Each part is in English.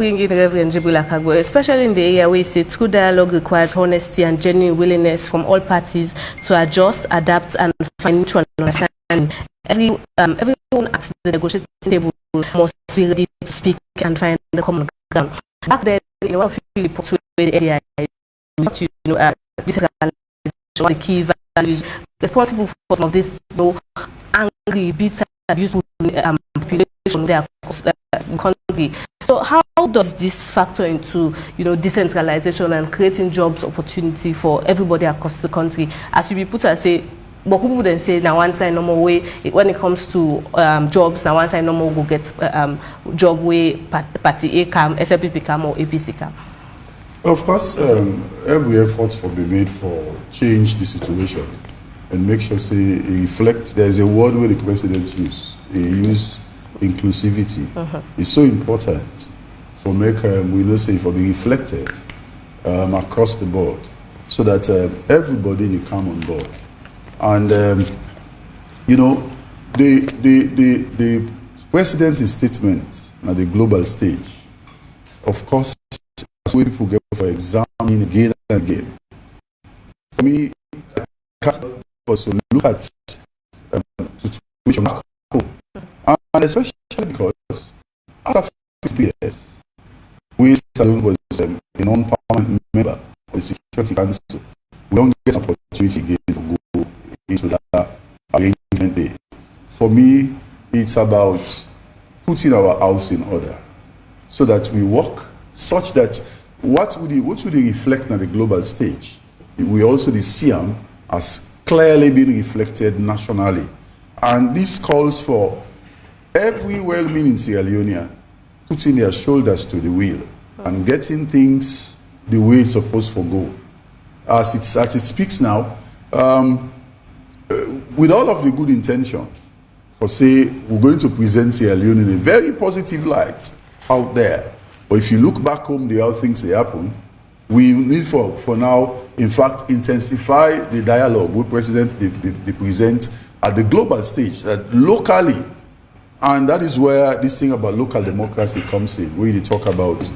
bring in Reverend Jibril Akagbo, especially in the area where you say true dialogue requires honesty and genuine willingness from all parties to adjust, adapt, and find mutual understanding. Everyone at the negotiating table must be ready to speak and find the common ground. Back then, one of the reports with the area, decentralization, the key values responsible for some of this, angry, bitter, abuseful population there across the country. So how does this factor into decentralization and creating jobs opportunity for everybody across the country? As you be put as say, but people then say now one side normal way when it comes to jobs, now one side normal go get job way party A come, SLPP come or APC come. Of course, every effort will be made for change the situation and make sure say it reflects. There's a word where the president use inclusivity. It's so important for make for be reflected across the board, so that everybody they come on board. And the president's statement at the global stage, of course, that's where people get for examining again and again. For me, I can't also look at situation back home, and especially because after 50 years, we Salon was a non-permanent member of the Security Council. We don't get an opportunity again to go into that arrangement day. For me, it's about putting our house in order so that we work such that what would they reflect on the global stage? We also see them as clearly being reflected nationally. And this calls for every well-meaning Sierra Leonean putting their shoulders to the wheel and getting things the way it's supposed to go. As it speaks now, with all of the good intention, for say we're going to present Sierra Leone in a very positive light out there. But if you look back home, the how things they happen, we need for now, in fact, intensify the dialogue with President they present at the global stage, that locally, and that is where this thing about local democracy comes in, where they talk about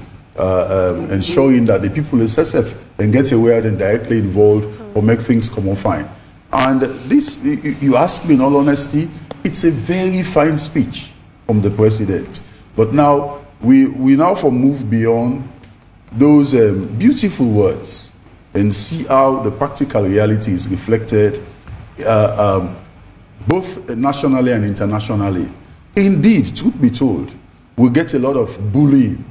ensuring that the people in SSF and get aware and directly involved or make things come on fine. And this, you ask me in all honesty, it's a very fine speech from the president. But now, we now move beyond those beautiful words and see how the practical reality is reflected both nationally and internationally. Indeed, truth be told, we get a lot of bullying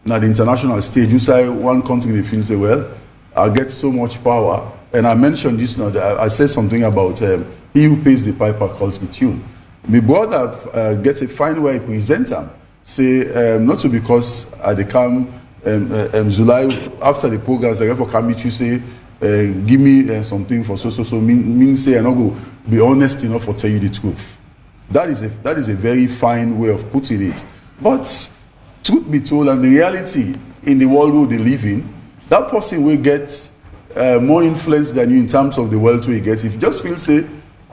at the international stage. You say one country, they feel say, well, I get so much power. And I mentioned this now, I said something about he who pays the piper calls the tune. My brother gets a fine way to present them. Say, not so because they come July after the programs, I for come meet you say, give me something for so mean say I'm not go be honest enough for tell you the truth. That is a very fine way of putting it. But truth be told, and the reality in the world we live in, that person will get more influence than you in terms of the wealth we get. If you just feel say,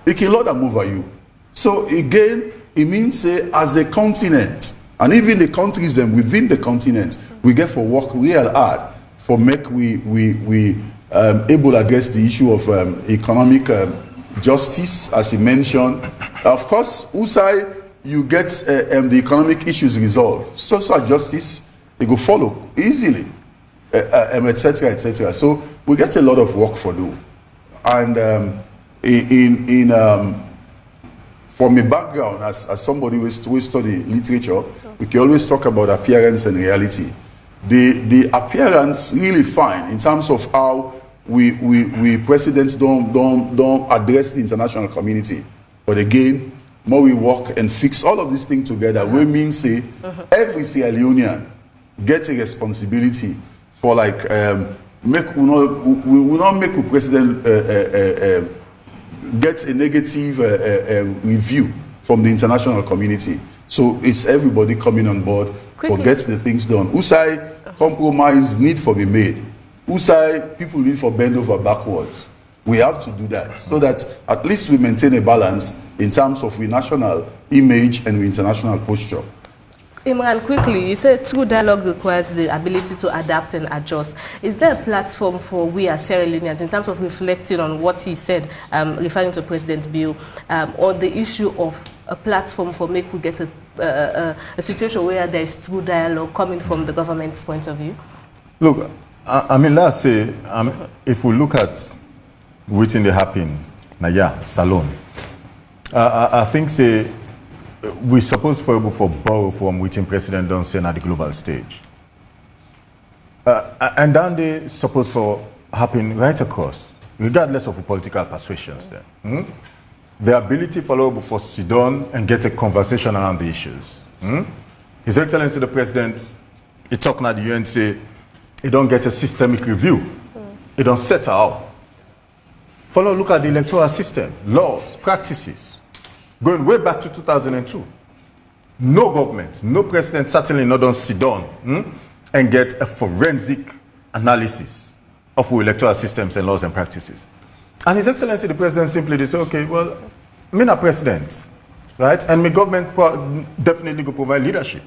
it can lot move over you. So again, it means say as a continent, and even the countries and within the continent, we get for work real hard for make we able to address the issue of economic justice, as he mentioned. Of course, USAI, you get the economic issues resolved. Social justice, they go follow easily, etc., etc. So we get a lot of work for do. And from a background, as somebody who study literature, we can always talk about appearance and reality. The appearance really fine in terms of how we presidents don't address the international community. But again, more we work and fix all of these things together, we mean say every Sierra Leonean gets a responsibility for like we will not make a president gets a negative review from the international community. So it's everybody coming on board for gets the things done. USAI compromise need for be made. USAI people need for bend over backwards. We have to do that so that at least we maintain a balance in terms of the national image and the international posture. Imran, quickly, you said true dialogue requires the ability to adapt and adjust. Is there a platform for we as Sierra Leoneans in terms of reflecting on what he said, referring to President Bill, or the issue of a platform for make we get a situation where there is true dialogue coming from the government's point of view? Look, I mean, let's say, if we look at what's in the happen, Salon, I think say, we suppose for borrow from which President don't say at the global stage. And then they suppose for happen right across, regardless of the political persuasions there. The ability for sit down and get a conversation around the issues. His Excellency the President, he talking at the UN say, he don't get a systemic review. He don't set out. Look at the electoral system, laws, practices. Going way back to 2002, no government, no president, certainly not on sit down and get a forensic analysis of our electoral systems and laws and practices. And His Excellency the President simply they say, okay, well, I'm a president, right? And my government definitely go provide leadership.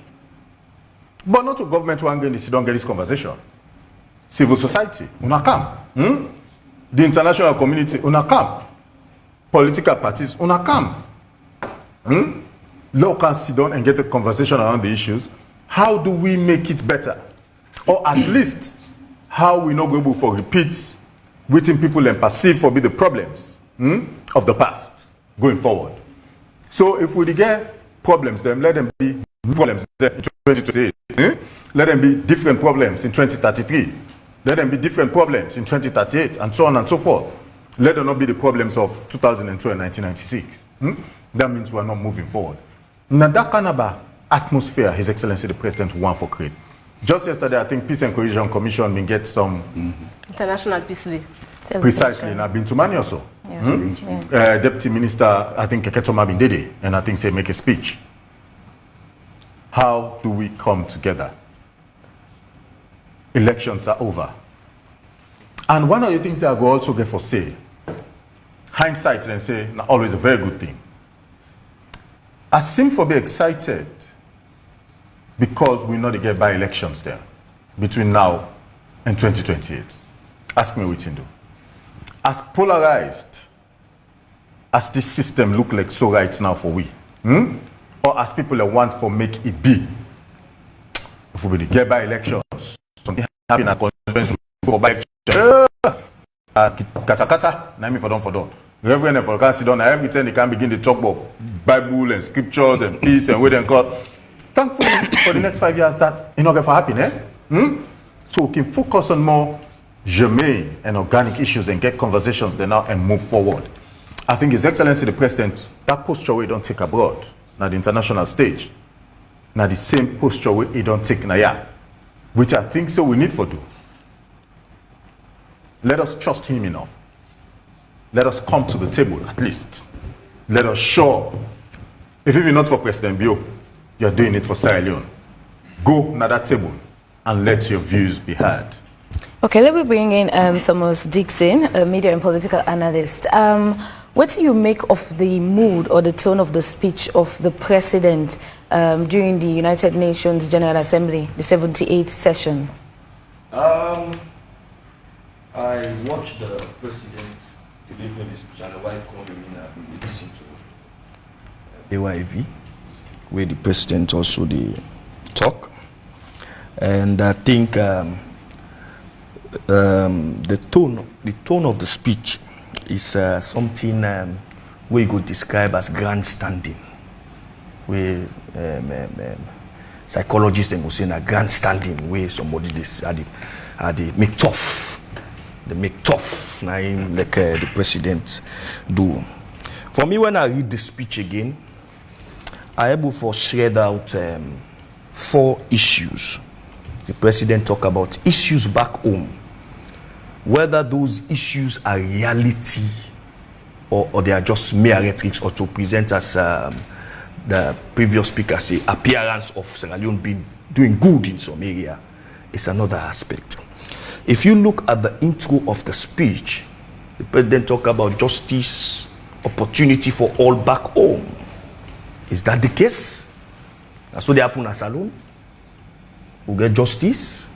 But not to government who angry sit down get this conversation. Civil society, una come. The international community, una come. Political parties, una come. Law can sit down and get a conversation around the issues. How do we make it better? Or at least, how we not go able for repeat within people and perceive for be the problems of the past going forward. So if we get problems, then let them be problems in 2028. Let them be different problems in 2033. Let them be different problems in 2038, and so on and so forth. Let them not be the problems of 2002 and 1996. That means we are not moving forward. Now that kind of atmosphere, His Excellency the President want for create. Just yesterday, I think Peace and Cohesion Commission been get some International Peace Day. Precisely, and I've been to Mani also. Deputy Minister, I think Keketoma bin Dede, and I think say make a speech. How do we come together? Elections are over. And one of the things that I go also get for say, hindsight then say, not always a very good thing. I seem to be excited because we know they get by-elections there between now and 2028. Ask me what you do. As polarized as this system look like so right now for we, or as people that want for make it be, if we get by-elections, something happen at conference for by-elections, kata, name for done. Reverend and for sit down, every time they can begin to talk about Bible and scriptures and peace and what and God. Thankfully, for the next 5 years, that is not going to happen. So we can focus on more germane and organic issues and get conversations there now and move forward. I think His Excellency the President, that posture we don't take abroad, now the international stage, now the same posture we don't take now, which I think so we need for do. Let us trust him enough. Let us come to the table, at least. Let us show up. If you're not for President Bio, you're doing it for Sierra Leone. Go to that table and let your views be heard. Okay, let me bring in Thomas Dixon, a media and political analyst. What do you make of the mood or the tone of the speech of the President during the United Nations General Assembly, the 78th session? I watched the President delivering this speech, and while coming in, we listened to AYV, where the President also the talk. And I think the tone of the speech is something where you could describe as grandstanding. Where psychologists and say a grandstanding where somebody they make tough. They make tough, like the President do. For me, when I read the speech again, I able to shred out 4 issues. The President talk about issues back home, whether those issues are reality or they are just mere rhetoric, or to present as the previous speaker say, appearance of Sierra Leone being doing good in some area, is another aspect. If you look at the intro of the speech, the President talk about justice, opportunity for all back home. Is that the case? So they happen as alone. We get justice.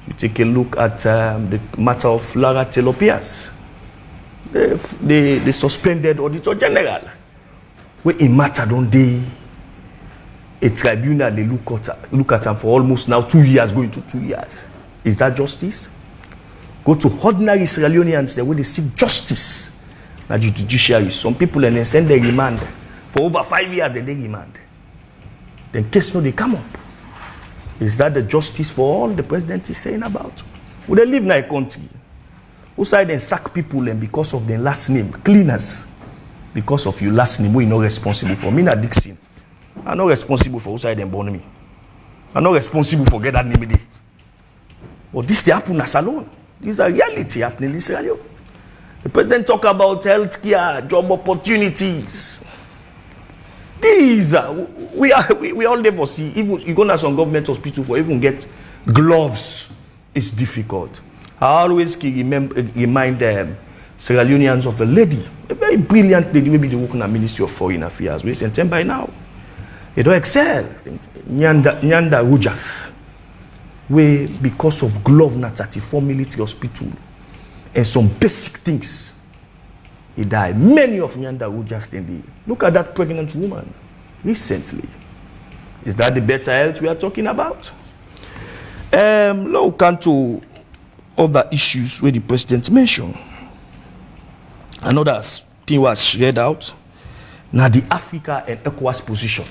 You take a look at the matter of Lara Telopias. The suspended Auditor General. Where a matter don't they a tribunal they look at them for almost now 2 years, going to 2 years. Is that justice? Go to ordinary Sierra Leoneans, the way they seek justice. Now the judiciary, some people and then send their remand. For over 5 years they remand. Then case no they come up. Is that the justice for all the president is saying about? Would they live in a country? Who side then sack people and because of their last name, cleaners? Because of your last name, we're not responsible for. Me not Dixon. I'm not responsible for who side them born me. I'm not responsible for get that name day. But this they happen as alone. This is a reality happening in Israel. The president talk about healthcare, job opportunities. These are we all there for see. Even you go to some government hospital for even get gloves, it's difficult. I always remind Sierra Leoneans of a lady, a very brilliant lady, maybe they work in the Ministry of Foreign Affairs. We sent them by now. They don't excel. Nyanda Rujas, where because of glove not at the 4 military hospital and some basic things, he died. Many of Nyanda Rujas in the look at that pregnant woman recently. Is that the better health we are talking about? Let's come to other issues where the president mentioned. Another thing was read out. Now the Africa and ECOWAS position.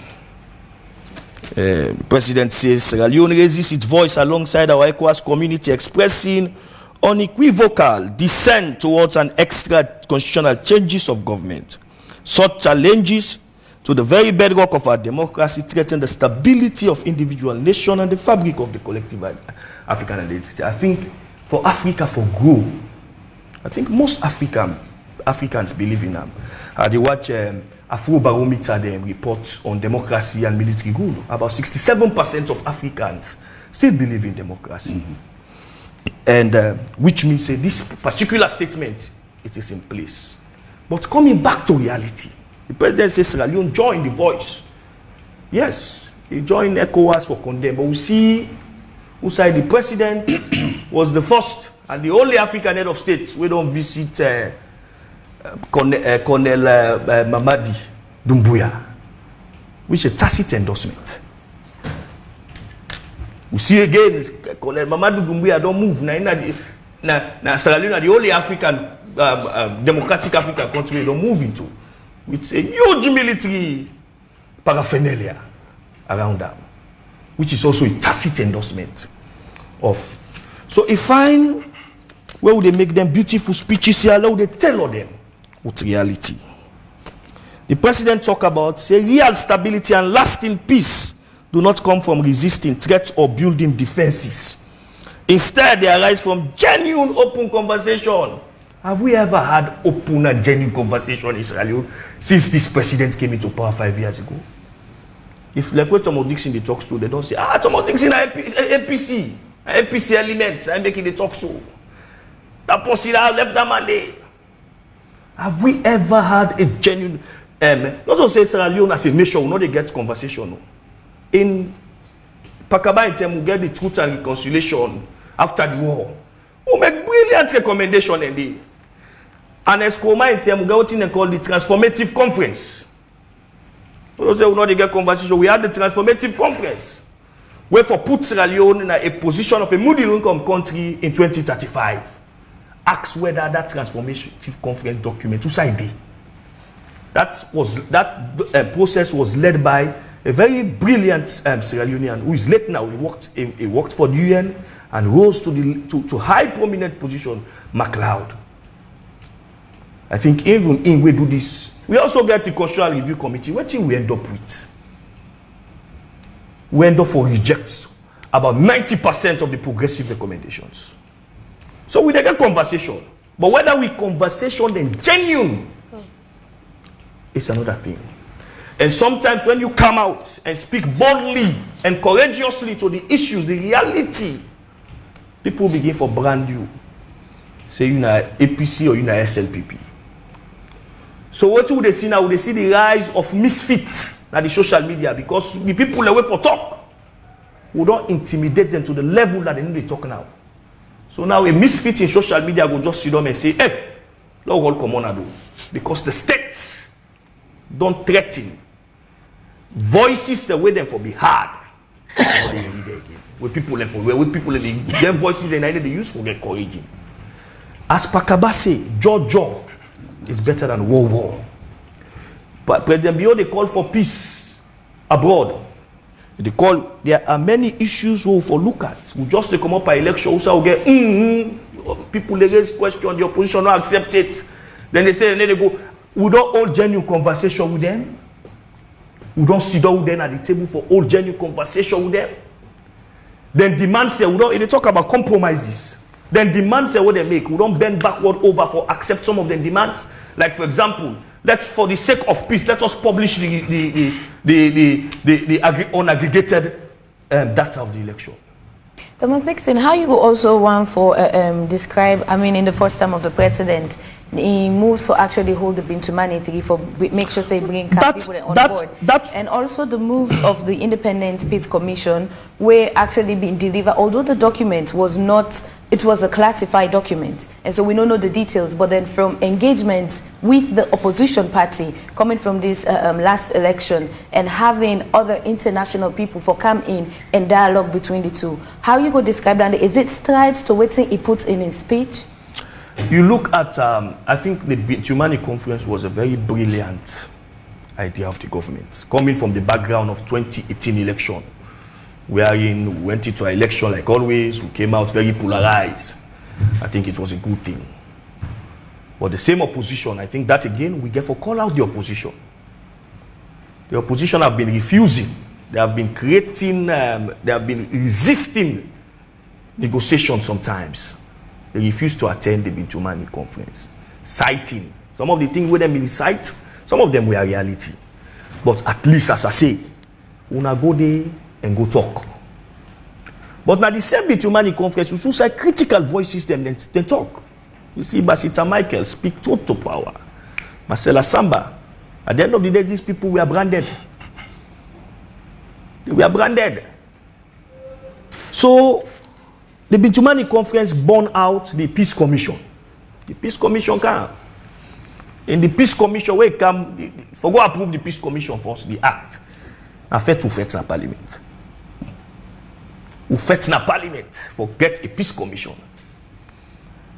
The president says Sierra Leone raises its voice alongside our ECOWAS community, expressing unequivocal dissent towards an extra constitutional changes of government. Such challenges to the very bedrock of our democracy threaten the stability of individual nations and the fabric of the collective African identity. I think for Africa for grow, I think most Africans believe in them. They watch Afrobarometer them report on democracy and military rule. About 67% of Africans still believe in democracy. Mm-hmm. And which means this particular statement, it is in place. But coming back to reality, the president says Sierra Leone joined the voice. Yes, he joined ECOWAS for condemn. But we see who said the president was the first and the only African head of state we don't visit Colonel Mamadi Doumbouya, which is a tacit endorsement. We see again, Colonel Mamadi Doumbouya don't move. Now Sierra Leone, the only African, democratic African country, don't move into. With a huge military paraphernalia around them, which is also a tacit endorsement of. So if fine, where would they make them beautiful speeches here? How would they tell all them with reality? The president talk about say real stability and lasting peace do not come from resisting threats or building defenses. Instead, they arise from genuine open conversation. Have we ever had open and genuine conversation in Israel since this president came into power 5 years ago? If like what Thomas Dixon they talk so, they don't say, Thomas Dixon APC element, I'm making the talk so. That person left that man there. Have we ever had a genuine not to say Sierra Leone as a nation will not get conversation. No. In Pakaba in term we get the truth and reconciliation after the war. We make brilliant recommendation in the and Escoma in term we get what they call the transformative conference. We say we not get conversation. We had the transformative conference where for put Sierra Leone in a position of a middle income country in 2035. Ask whether that transformative conference document who signed it. That process was led by a very brilliant Sierra Leonean who is late now. He worked for the UN and rose to high prominent position, MacLeod. I think even in we do this, we also get the Constitutional Review Committee. What thing we end up with? We end up for rejects about 90% of the progressive recommendations. So we get conversation, but whether we conversation then genuine, it's another thing. And sometimes when you come out and speak boldly and courageously to the issues, the reality, people begin for brand you. Say you know APC or you know SLPP. So what would they see now? Would they see the rise of misfits na the social media, because the people away for talk. We don't intimidate them to the level that they need to talk now. So now a misfit in social media will just sit down and say, hey, Lord God, come on and do. Because the states don't threaten. Voices the way them for be hard. With people them voices and they use for encouraging. As Pakaba say, Jojo is better than war. But President Bio, they call for peace abroad. There are many issues we will look at. We just come up by election, also get people they raise question, the opposition don't accept it. Then they say, and then they go, we don't hold genuine conversation with them. We don't sit down with them at the table for all genuine conversation with them. Then demand say, they talk about compromises. Then demand say what they make. We don't bend backward over for accept some of the demands. Like for example, for the sake of peace, let us publish the unaggregated data of the election. Thomas Dixon, how you go also want for describe, I mean, in the first term of the president, he moves for actually hold the Bintumanity for make sure say bring people on board. And also the moves of the Independent Peace Commission were actually being delivered, although the document was not, it was a classified document. And so we don't know the details, but then from engagements with the opposition party coming from this last election and having other international people for come in and dialogue between the two. How you go describe that? Is it strides to what he puts in his speech? You look at, I think the Bintumani conference was a very brilliant idea of the government. Coming from the background of 2018 election, wherein we went into an election like always, we came out very polarized. I think it was a good thing. But the same opposition, I think that again, we get for call out the opposition. The opposition have been refusing. They have been creating, they have been resisting negotiations sometimes. They refused to attend the Bintumani conference, citing some of the things where they cite, some of them were reality. But at least, as I say, una go there and go talk. But now the same Bintumani conference, you see critical voices them then talk. You see Basita Michael speak total power. Marcela Samba. At the end of the day, these people were branded. They were branded. So the Bintumani conference born out the Peace Commission. The Peace Commission came. In the Peace Commission, where it come, for go approve the Peace Commission first, the act. And fait to fait na parliament. Ou fait na parliament for get a Peace Commission.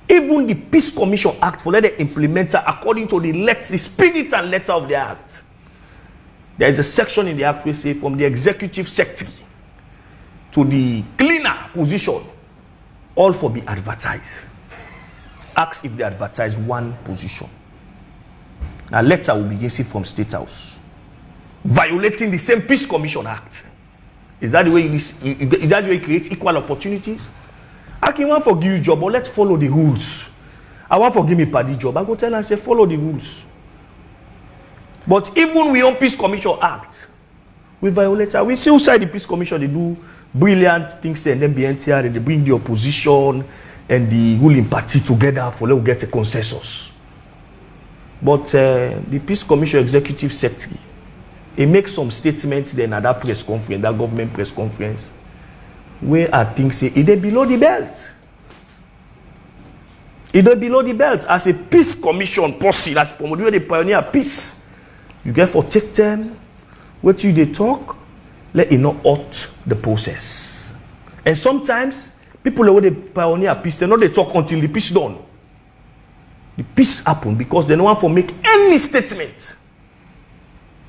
Even the Peace Commission Act, for let them implement it according to the spirit and letter of the act. There is a section in the act where say from the executive secretary to the cleaner position, all for be advertised. Ask if they advertise one position. A letter will begin see from State House, violating the same Peace Commission Act. Is that the way you create equal opportunities? I can want to give you a job, but let's follow the rules. I want to give me a party job. I go tell and say follow the rules. But even we on Peace Commission Act, we violate. We see outside the Peace Commission they do brilliant things and then BNTR and they bring the opposition and the ruling party together for let's get a consensus. But the Peace Commission Executive Secretary, he makes some statements then at that press conference, that government press conference, where I think say it is below the belt. It is below the belt. As a Peace Commission policy, as promoted the pioneer peace, you get for take time, what you they talk, let it not halt the process. And sometimes people who they pioneer peace, they not they talk until the peace done. The peace happen because they don't want to make any statement.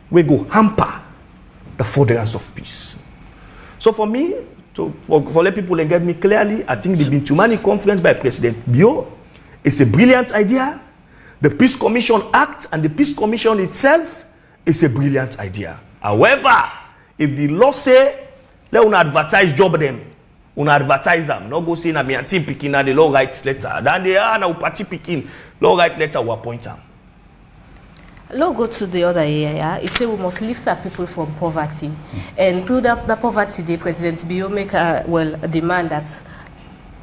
We go hamper the furtherance of peace. So for me, for let people get me clearly, I think the Bintumani conference by President Bio is a brilliant idea. The Peace Commission Act and the Peace Commission itself is a brilliant idea. However, if the law say, let us advertise job them, we advertise them, not go say na me anti picking na the law write letter. Then they are na party picking, law write letter we appoint them. Let's go to the other area. It says we must lift our people from poverty. And through that poverty, the President Bio make a demand that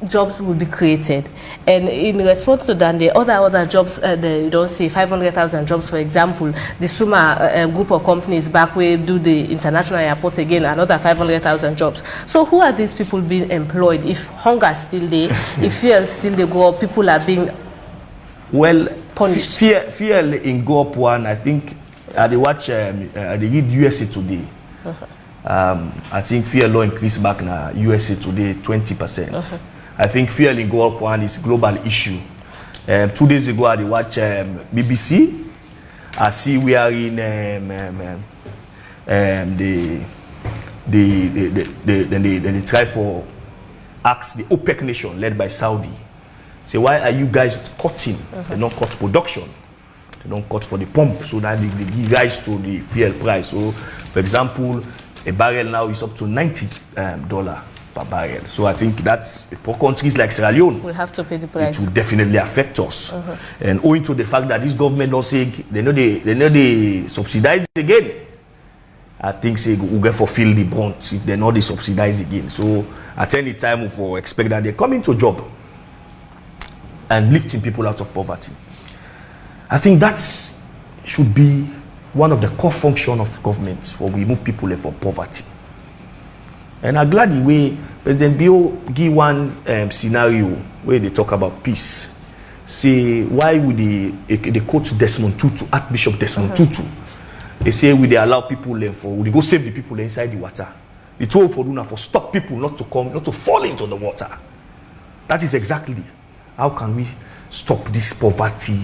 jobs will be created. And in response to that, the other jobs, you don't say 500,000 jobs, for example, the Suma group of companies back where do the international airport again, another 500,000 jobs. So who are these people being employed? If hunger is still there, if fear still they go up, people are being punished. Fear in go up one, I think, I read USA Today. I think fear law increased back in USA Today 20%. I think fear in go up one is global issue. 2 days ago, I watched BBC. I see we are in they try for ask the OPEC nation led by Saudi. Say, why are you guys cutting? They don't cut production. They don't cut for the pump, so that they give rise to the fuel price. So, for example, a barrel now is up to $90 per barrel. So I think that's for countries like Sierra Leone, we'll have to pay the price. It will definitely affect us. And owing to the fact that this government don't say they know they subsidize again, I think say we'll get fulfill the brunt if they know they subsidize again. So at any time we expect that they come into job and lifting people out of poverty. I think that should be one of the core functions of government for remove people from poverty. And I'm glad the way President Bio give one scenario where they talk about peace. Say, why would they quote Desmond Tutu, Archbishop Desmond Tutu? They say, would they allow people would they go save the people inside the water? They told for Duna for stop people not to fall into the water. That is exactly how can we stop this poverty?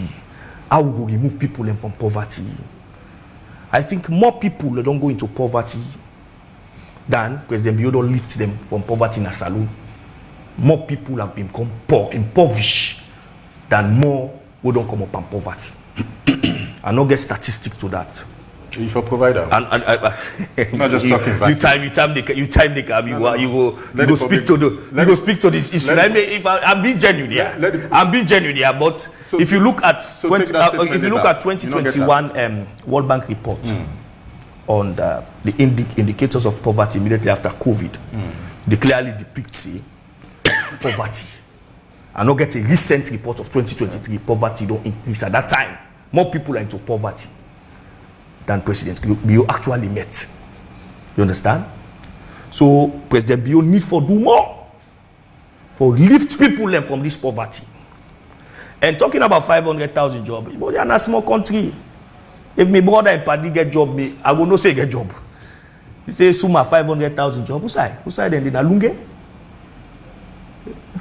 How we remove people from poverty? I think more people don't go into poverty than President Bio don't lift them from poverty in a saloon. More people have become poor, impoverished, than more who don't come up from poverty. I don't get statistic to that. You for provider. I'm not just talking facts. You go speak to this issue. I'm being genuine here. I'm being genuine here. But so, if you look at 2021 World Bank report on the indicators of poverty immediately after COVID, they clearly depict poverty. I not get a recent report of 2023. Poverty don't increase at that time. More people are into poverty than President Bio actually met. You understand? So President Bio need for do more for lift people from this poverty. And talking about 500,000 jobs, we are a small country. If my brother and party get job, I will not say get job. He say Suma 500,000 jobs. Who side then the Nalunge?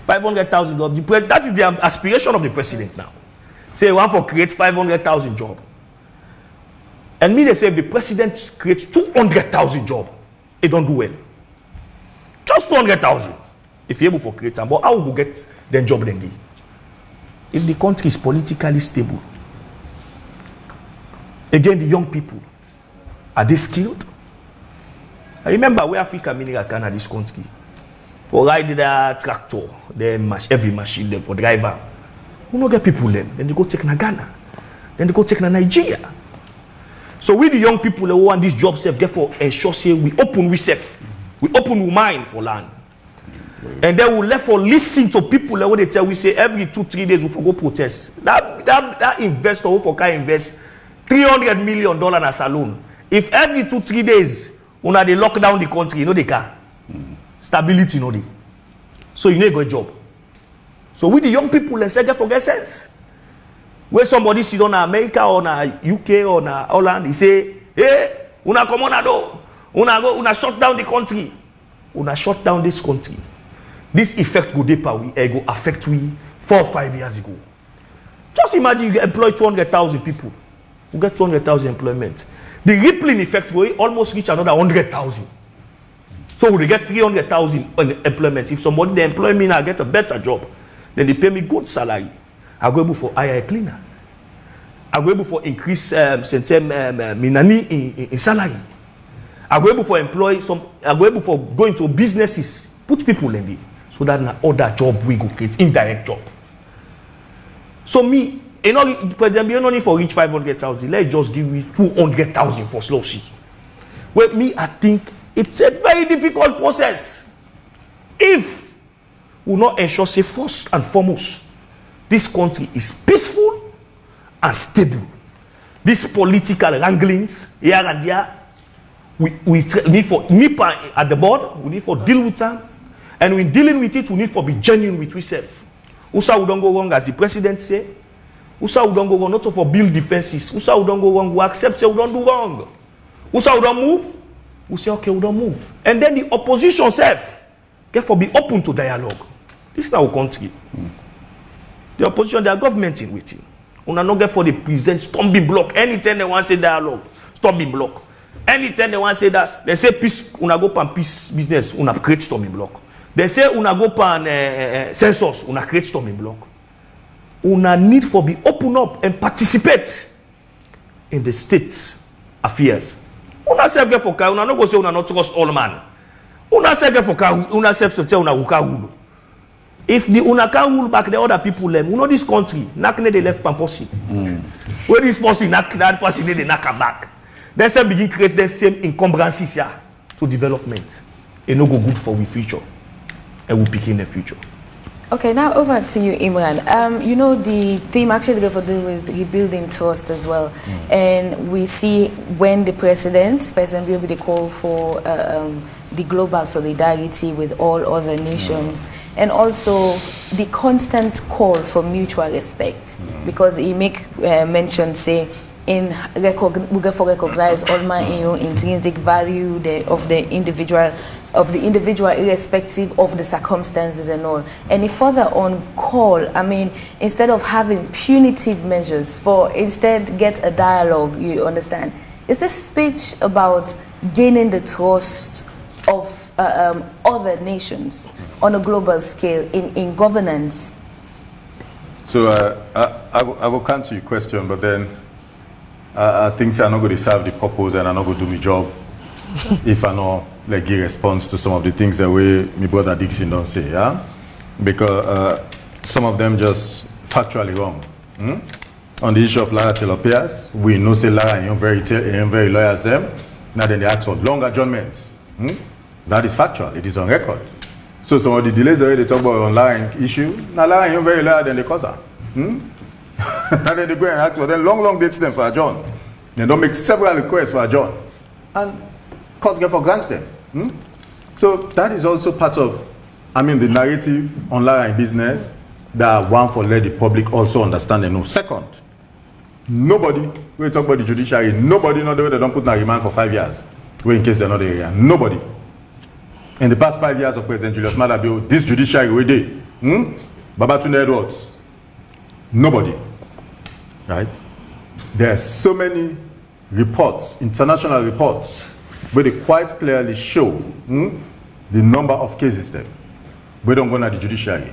500,000 jobs. That is the aspiration of the president now. Say want for create 500,000 jobs. And me, they say if the president creates 200,000 jobs, it don't do well. Just 200,000. If you're able to create them, but how will we get the job then? If the country is politically stable, again, the young people, are they skilled? I remember where Africa Mineral can this country. For ride the tractor, every machine, them for driver. We don't get people them. Then they go take na Ghana. Then they go take na Nigeria. So we the young people who want this job safe, therefore ensure say we open we safe. We open we mind for land. And then we left for listen to people when they tell we say every 2-3 days we for go protest. That investor who for can invest $300 million as a loan. If every 2-3 days when they lock down the country, you know they can. Stability, you know they. So you need a good job. So we the young people and say for get sense. When somebody sit on America or na UK or na Holland, he say, hey, una come on do, una shut down the country, una shut down this country. This effect go deeper, go affect we 4 or 5 years ago. Just imagine you employ 200,000 people, you get 200,000 employment. The rippling effect will almost reach another 100,000. So we get 300,000 employment. If somebody they employ me now, I get a better job, then they pay me good salary. I go able for hire a cleaner. I go able for increase minani in salary. I go able for employ some. I go able for go into businesses, put people in there, so that na other job we go create indirect job. So me, you know, President, you no need for reach 500,000. Let's just give me 200,000 for slow C. Well, me, I think it's a very difficult process. If will not ensure, say, first and foremost, this country is peaceful and stable. These political wranglings here and there, we need for nip at the board, we need for deal with them, and when dealing with it, we need for be genuine with ourselves. Usa we don't go wrong, as the president say. Usa we don't go wrong, not for build defenses. Usa we don't go wrong, we accept say we don't do wrong. Usa we don't move, we say okay, we don't move. And then the opposition self, therefore be open to dialogue. This is our country. The opposition, they are governmenting with it. Una not get for the present stumbling block. Anytime they want to say dialogue, stumbling block. Anytime they want to say that, they say peace, una go pan peace business, una create stumbling block. They say una go pan census, una create stumbling block. Una need for be open up and participate in the state's affairs. Una self get for car, una no go say una not trust all man. Una self get for car, una self to tell una who can rule. If the una can rule back the other people, you know this country, nakne they left pamposi. Where this person, that person they knock back. Then say begin create the same encumbrances here to development. It no go good for we future, and we pick in the future. Okay, now over to you, Imran. You know, the theme actually got to do with rebuilding trust as well. And we see when the President Bill, they call for the global solidarity with all other nations. And also the constant call for mutual respect. Because he make mention, say, we get for recognize all my intrinsic value of the individual irrespective of the circumstances and all. And if further on call, I mean, instead of having punitive measures, instead get a dialogue, you understand? Is this speech about gaining the trust of other nations on a global scale in governance? So I will come to your question, but then I think I'm not going to serve the purpose and I'm not going to do my job if I not like give response to some of the things that my brother Dixon don't say, yeah? Because some of them just factually wrong. On the issue of Lara Telopias, we know say Lara ain't very loyal as them. Now then they ask for long adjournments. That is factual, it is on record. So some of the delays already talk about on Lara issue. Now Lara ain't very loyal than the causer. And then they go and ask for them long dates them for adjourn. They don't make several requests for adjourn. And court get for grants them. So that is also part of, the narrative on Lara in business that one for let the public also understand and know. Second, nobody, we talk about the judiciary, nobody know the way they don't put in a remand for 5 years. We in case they're not the area. Nobody. In the past 5 years of President Julius Maada bill, this judiciary we did. Babatunde Edwards. Nobody. Right? There are so many reports, international reports, where they quite clearly show the number of cases there. We don't go to the judiciary.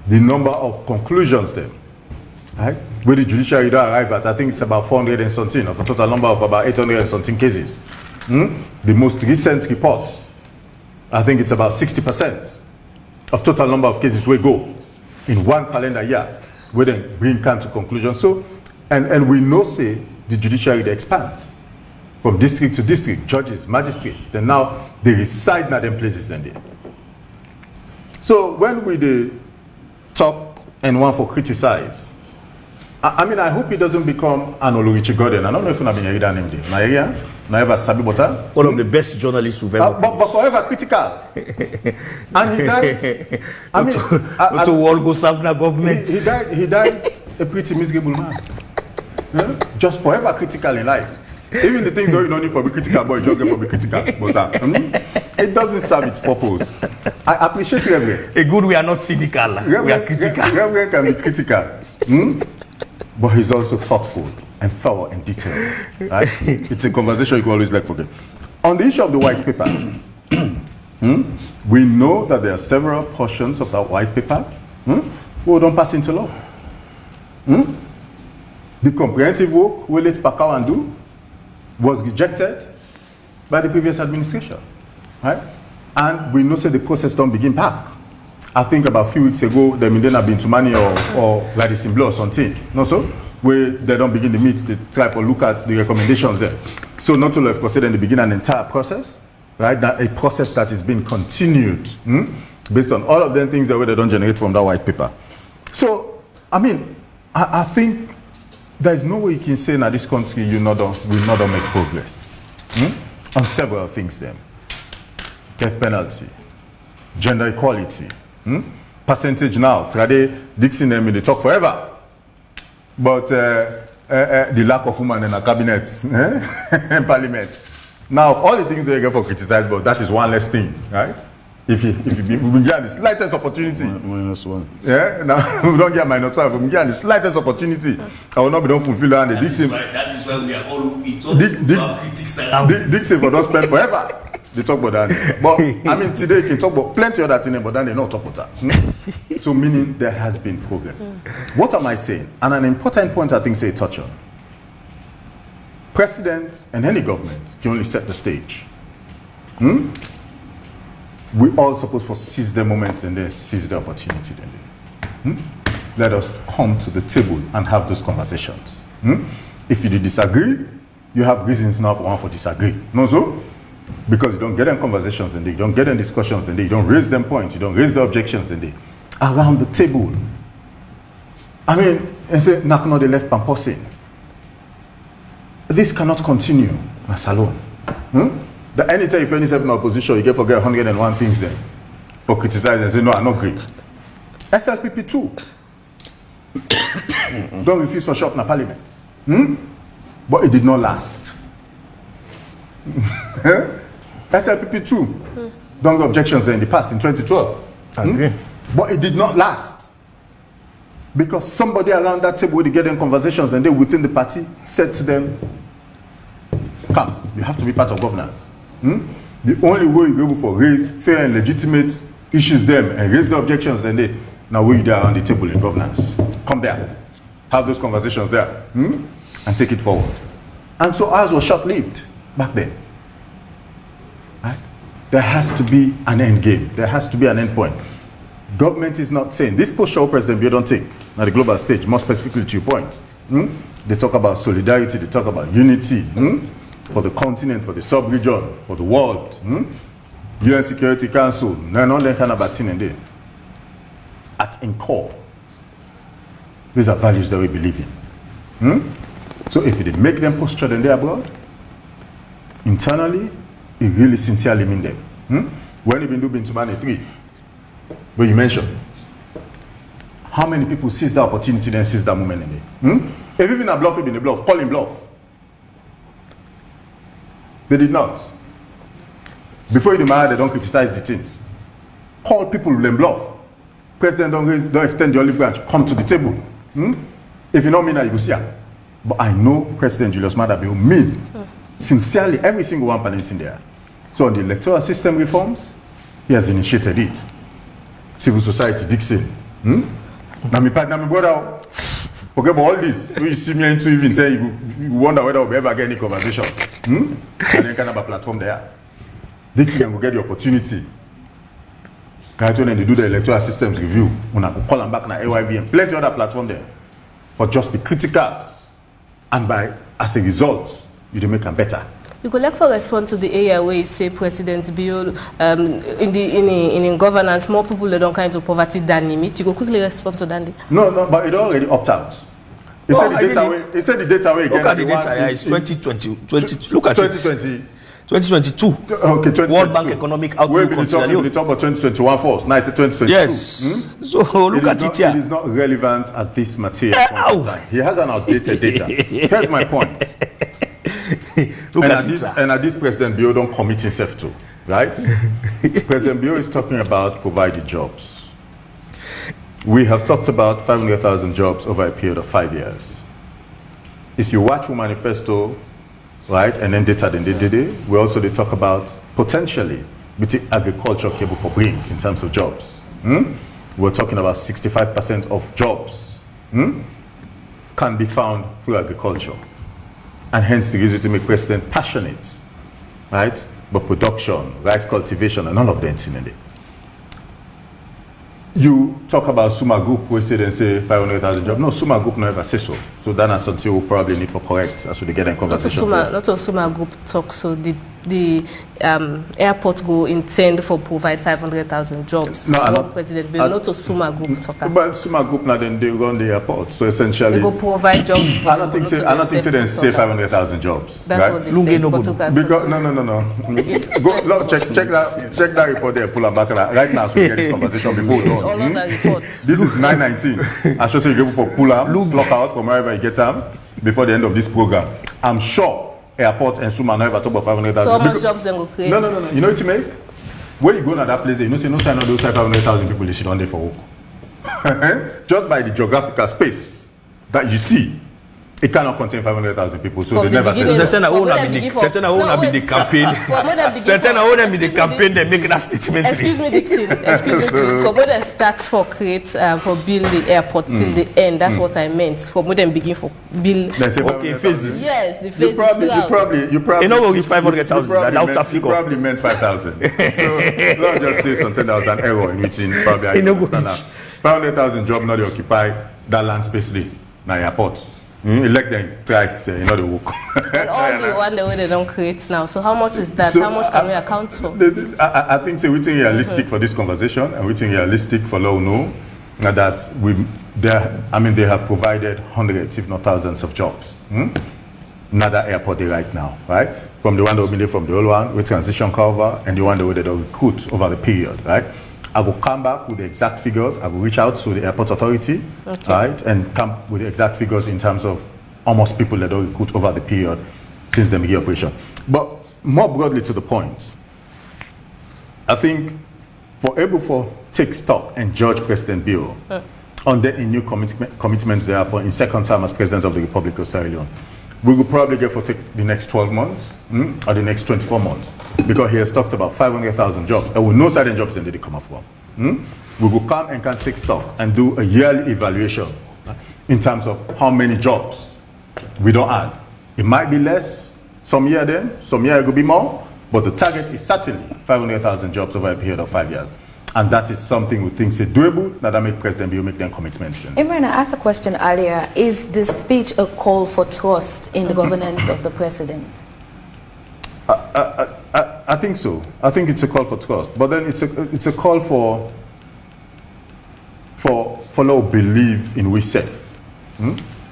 The number of conclusions there. Right? Where the judiciary don't arrive at, I think it's about 400 and something, of a total number of about 800 and something cases. The most recent report, I think it's about 60% of total number of cases we go in one calendar year, where then bring come to conclusion. So, and we know say the judiciary they expand from district to district, judges, magistrates. Then now they reside in them places and there. So when we talk and want for criticize, I hope it doesn't become an Oluwichi Gordon. I don't know if you've been hearing that name there. Nigeria, never Sabi Bota. One of the best journalists we've ever but forever critical. And he died. To all go serve the government. He died a pretty miserable man. Yeah? Just forever critical in life. Even the things that you don't need for be critical, but you just get for be critical. But it doesn't serve its purpose. I appreciate Reverend. A good, we are not cynical. We are critical. Reverend can be critical. But he's also thoughtful and thorough and detailed. Right? It's a conversation you can always forget. On the issue of the white paper, we know that there are several portions of that white paper who don't pass into law. The comprehensive work we let Pakao and do was rejected by the previous administration. Right? And we know that the process don't begin back. I think about a few weeks ago, they may have been to Mani or Gladys Imblo or something. No, so where they don't begin to meet, they try to look at the recommendations there. So not to of course, then they begin an entire process, right? That a process that is being continued based on all of them things that they don't generate from that white paper. So, I mean, I think there's no way you can say that this country will not make progress on several things then. Death penalty, gender equality, percentage now. Today, Dixon and me, they talk forever. But the lack of women in a cabinet and parliament. Now, of all the things they get for criticized, but that is one less thing, right? If we get the slightest opportunity. -1. Yeah, now we don't get -1. If we get the slightest opportunity, I will not be done fulfill and the Dixon. That is why we are all critics around. Dixon for don't spend forever. They talk about that. But I mean, today you can talk about plenty of that thing, but then they don't talk about that. So meaning there has been progress. What am I saying? And an important point I think say touch on. Presidents and any government can only set the stage. We all supposed to seize the moments and then seize the opportunity. Let us come to the table and have those conversations. If you disagree, you have reasons now for one for disagree. No, so? Because you don't get them conversations, then you don't get them discussions, then you don't raise them points, you don't raise the objections, then around the table. I mean, and say, knock not the left pamposing. This cannot continue as alone. That anytime you find yourself in opposition, you get forget 101 things then for criticizing and say, no, I'm not great. SLPP too. Don't refuse for shop in the parliament. But it did not last. SLPP too. Don't get objections in the past in 2012. Okay. But it did not last. Because somebody around that table would get them conversations and they within the party said to them, come, you have to be part of governance. The only way you go able for raise fair and legitimate issues them and raise the objections, then they now we there on the table in governance. Come there, have those conversations there, and take it forward. And so ours was short-lived back then. Right? There has to be an end game. There has to be an end point. Government is not saying this post-show President Bill don't take at the global stage. More specifically to your point, they talk about solidarity. They talk about unity. For the continent, for the sub-region, for the world, UN Security Council, none of them kind of thing in there. At in core, these are values that we believe in. So if they make them posture then they abroad, internally, it really sincerely mean them. When you been doing Bintumani 3, where you mentioned, how many people seize the opportunity then seize that moment in there? If even a bluff, even a bluff, call him bluff. They did not. Before you demand, they don't criticize the things. Call people and bluff. President don't extend the olive branch. Come to the table. If you don't mean that, you will see her. But I know President Julius Maada will mean sincerely every single one planet in there. So on the electoral system reforms, he has initiated it. Civil society, Dixon. Now my brother, forget about all this. When you see me into even say you wonder whether we'll ever get any conversation. And then kind of a platform there. Dixon will get the opportunity. When they do the electoral systems review, when I call them back on AYV and plenty other platform there. For just be critical. And as a result, you make them better. You could like for respond to the area where you say President Bill in governance, more people that don't kind of poverty than limit. You go quickly respond to that. No, but it already opt out. He said the data way. Look at the data. It's 2020. Look at 2020. 2022. Okay, 2022. World Bank Economic Outlook. We talk about 2021 first. Now it's 2022. Yes. So look at it here. It is not relevant at this material point. He has an outdated data. Here's my point. And at this President Bill don't commit himself to, right? President Bill is talking about providing jobs. We have talked about 500,000 jobs over a period of 5 years. If you watch your manifesto, right, and then data, then they did it, we also they talk about potentially with agriculture capable for bring in terms of jobs. We're talking about 65% of jobs can be found through agriculture. And hence the reason to make President passionate, right? But production, rice cultivation, and all of that in it. You talk about Suma Group, we say 500,000 jobs. No, Suma Group never say so. So that's something we'll probably need for correct as we get in conversation. Not of Suma Group talk, so the airport go intend for provide 500,000 jobs. No, President Bill, not of Suma Group talk. But Suma Group now then they run the airport, so essentially they go provide jobs. I don't think they say 500,000 jobs. That's right? what they say. Because no. Go look, check that report there, pull it back right now so we get this conversation before we all of the reports. This is 9:19. I should say you go for pull out, block out from wherever you get them before the end of this program. I'm sure airport and Suma never talk about 500,000. So how much jobs then go create? No. You know what you make? When you go to that place, you know, say no sign of those 500,000 people they sit on there for work. Just by the geographical space that you see, it cannot contain 500,000 people. So they never say. Certain own be the campaign. Certain own be the campaign. They make that statement. Excuse me, Dixon. So when they start for create for build the airport till the end, that's what I meant. For when they begin for build. Okay, phases. Yes, the phases. You probably. You know what is 500,000? You probably meant 5,000. So don't just say something that was an error in which probably I understand that. 500,000 jobs not occupy that land space there, na airport. Elect them, try, say, you know the work. And all the one the way they don't create now. So how much is that? So how much can we account for? I think so. We think realistic for this conversation, and we think realistic for law no, that they have provided hundreds, if not thousands, of jobs. Another airport there right now, right? From the one that we made from the old one, with transition cover, and the one that we did recruit over the period, right? I will come back with the exact figures. I will reach out to the airport authority, right, and come with the exact figures in terms of almost people that don't recruit over the period since the beginning operation. But more broadly to the point, I think for able to take stock and judge President Bill on the new commitments there for in second term as President of the Republic of Sierra Leone, we will probably get for take the next 12 months or the next 24 months because he has talked about 500,000 jobs and we know certain jobs and they come up from. We will come and can take stock and do a yearly evaluation in terms of how many jobs we don't add. It might be less some year then, some year it will be more, but the target is certainly 500,000 jobs over a period of 5 years. And that is something we think is doable, that make President Bill make them commitments. Imran, I asked a question earlier. Is this speech a call for trust in the governance of the president? I think so. I think it's a call for trust. But then it's a call for no belief in we self.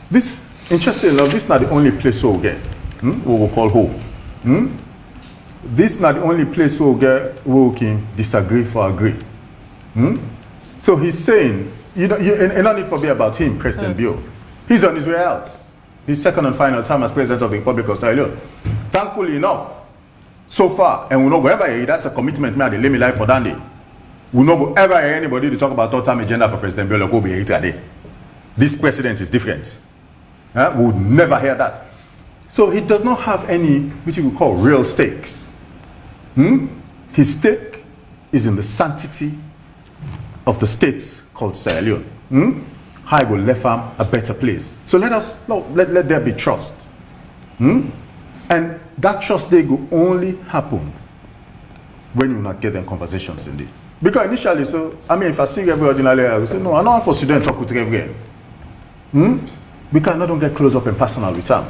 This, interestingly enough, this is not the only place we'll get. We will call home. This is not the only place we'll get where we can disagree for agree. So he's saying, you don't need to be about him, President Bill. He's on his way out. His second and final time as President of the Republic of Sierra Leone. Thankfully enough, so far, and we'll not go ever hear that's a commitment made, they lay me life for that day. We'll not go ever hear anybody to talk about third-term agenda for President Bill go be here today. This president is different. We would never hear that. So he does not have any, which you would call real stakes. His stake is in the sanctity of the state called Sierra Leone. How I will left arm a better place. So let there be trust. And that trust they will only happen when you not get them conversations in it. Because initially, so I mean if I see every ordinary I will say, no, I don't for student talk with everyone. Because I don't get close up and personal with them.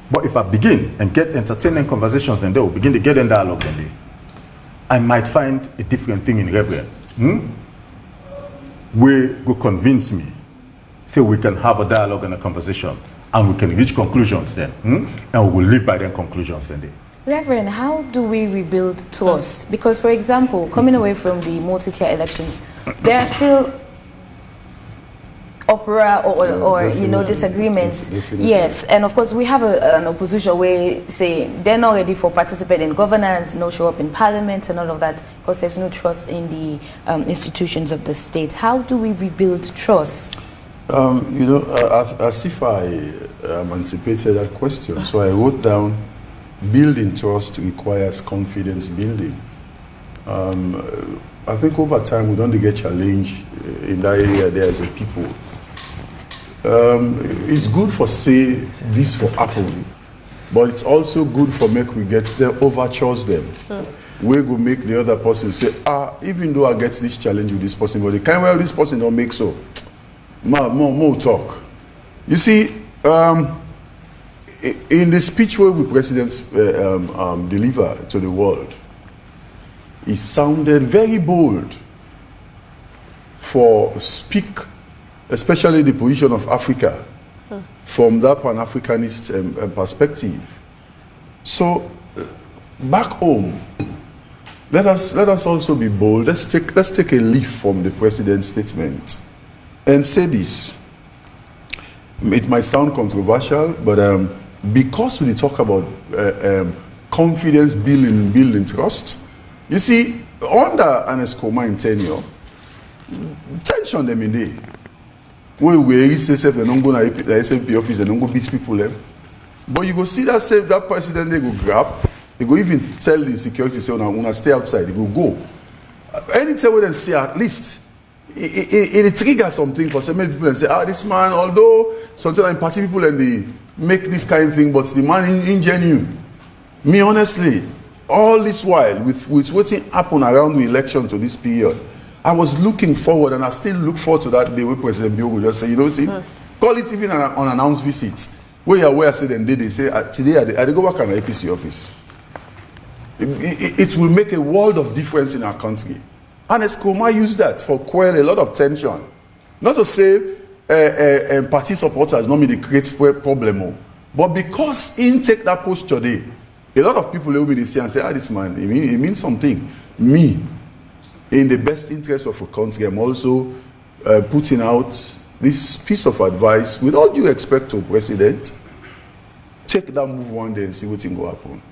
But if I begin and get entertaining conversations and they will begin to get in dialogue one day, I might find a different thing in everyone. Will go convince me, so we can have a dialogue and a conversation, and we can reach conclusions then, and we will live by them conclusions then. Reverend, how do we rebuild trust? Because, for example, coming away from the multi-tier elections, there are still uproar or disagreements. Yes, and of course we have an opposition where say they're not ready for participating in governance, no show up in parliament and all of that because there's no trust in the institutions of the state. How do we rebuild trust? As if I anticipated that question, so I wrote down, building trust requires confidence building. I think over time we don't get challenged in that area there as a people. It's good for say this for Apple. but it's also good for make we get the overtures them. We go make the other person say, even though I get this challenge with this person, but the kind where this person don't make so, more talk. You see, in the speech where the presidents deliver to the world, it sounded very bold for speak, especially the position of Africa, from that Pan-Africanist perspective. So, back home, let us also be bold. Let's take a leaf from the president's statement and say this. It might sound controversial, but because we talk about confidence building trust, you see, under an Escoma tenure, tension them in there. We say they don't go to the SMP office, they don't go beat people there. But you go see that president, they go grab, they go even tell the security, say, "Una stay outside." They go. Anytime we then say, at least it triggers something for so many people and say, this man, although sometimes party people and they make this kind of thing, but the man ingenuine. Me honestly, all this while with what's happen around the election to this period, I was looking forward, and I still look forward to that day where President Bio will just say, call it even an unannounced visit. Where you're aware, say then they say, today I go back to the APC office. It will make a world of difference in our country. And Escoma used that for quell a lot of tension. Not to say party supporters normally they create problem, but because in take that post today, a lot of people will be say and say, this man, it means something. Me, in the best interest of a country, I'm also putting out this piece of advice with all due respect to President. Take that move one day and see what will happen.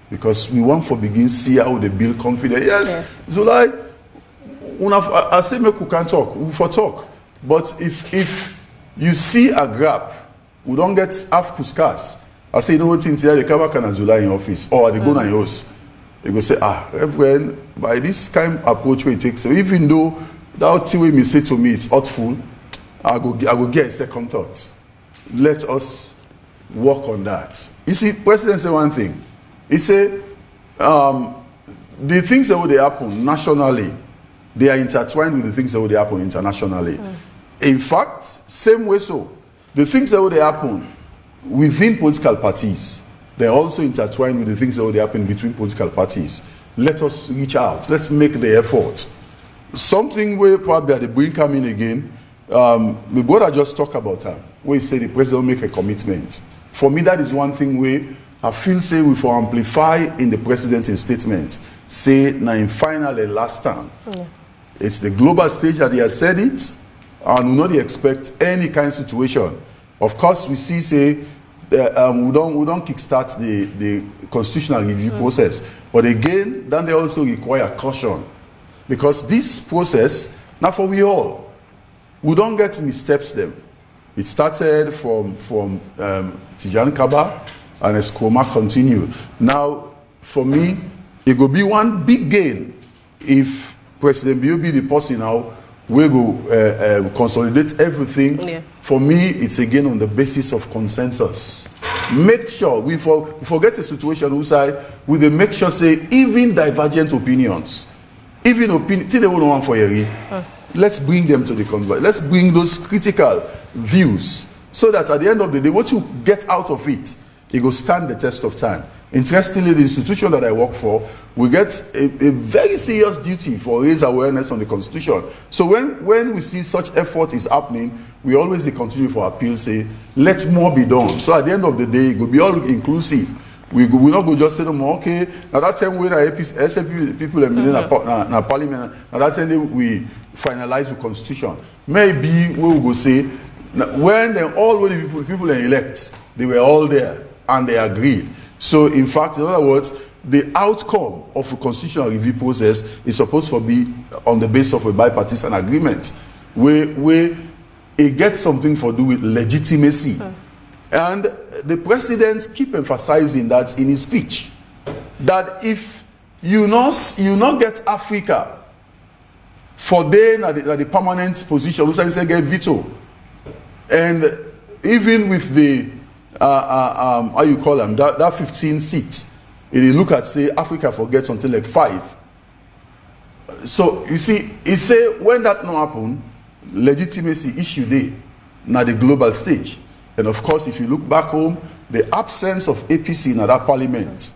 Because we want to begin see how they build confidence. Yes, Zulai, I say make we can talk, we for talk. But if you see a gap, we don't get half puskas. I say, what in here, they come back and Zulai in office, or they go to your house. They go say, Reverend, by this kind of approach we take, so even though that thing we say to me it's hurtful, I go get a second thought. Let us work on that. You see, President say one thing. He said, the things that would happen nationally, they are intertwined with the things that would happen internationally. In fact, same way so, the things that would happen within political parties, they're also intertwined with the things that would happen between political parties. Let us reach out. Let's make the effort. Something where probably at the brink come in again, the board I just talked about, where he said the president make a commitment. For me, that is one thing where I feel say we for amplify in the president's statement. Say now in final and last time. It's the global stage that he has said it, and we not expect any kind of situation. Of course, we see say we don't kickstart the constitutional review process, but again, then they also require caution, because this process now for we all, we don't get missteps them. It started from Tijan Kaba, and Escoma continued. Now, for me, it will be one big gain if President Bio be the person now we go consolidate everything. For me, it's again on the basis of consensus. Make sure we forget a situation where we make sure say even divergent opinions, even opinion, till they won't want for a let's bring them to the conversation. Let's bring those critical views so that at the end of the day, what you get out of it, it will stand the test of time. Interestingly, the institution that I work for, we get a very serious duty for raise awareness on the Constitution. So when we see such effort is happening, we always continue for appeal, say, let more be done. So at the end of the day, it will be all inclusive. We not go just say no more, okay, now that time when SAP people in parliament, now that time we finalize the Constitution. Maybe we will go say, when all the people elect, they were all there and they agreed. So in fact, in other words, the outcome of a constitutional review process is supposed to be on the basis of a bipartisan agreement, where it gets something to do with legitimacy. And the president keep emphasizing that in his speech, that if you not get Africa for then at the permanent position, which I say get veto, and even with the how you call them, that 15 seat. If you look at, say, Africa forgets something like 5. So, you see, it say, when that not happen, legitimacy issue there, now the global stage. And of course, if you look back home, the absence of APC in that parliament,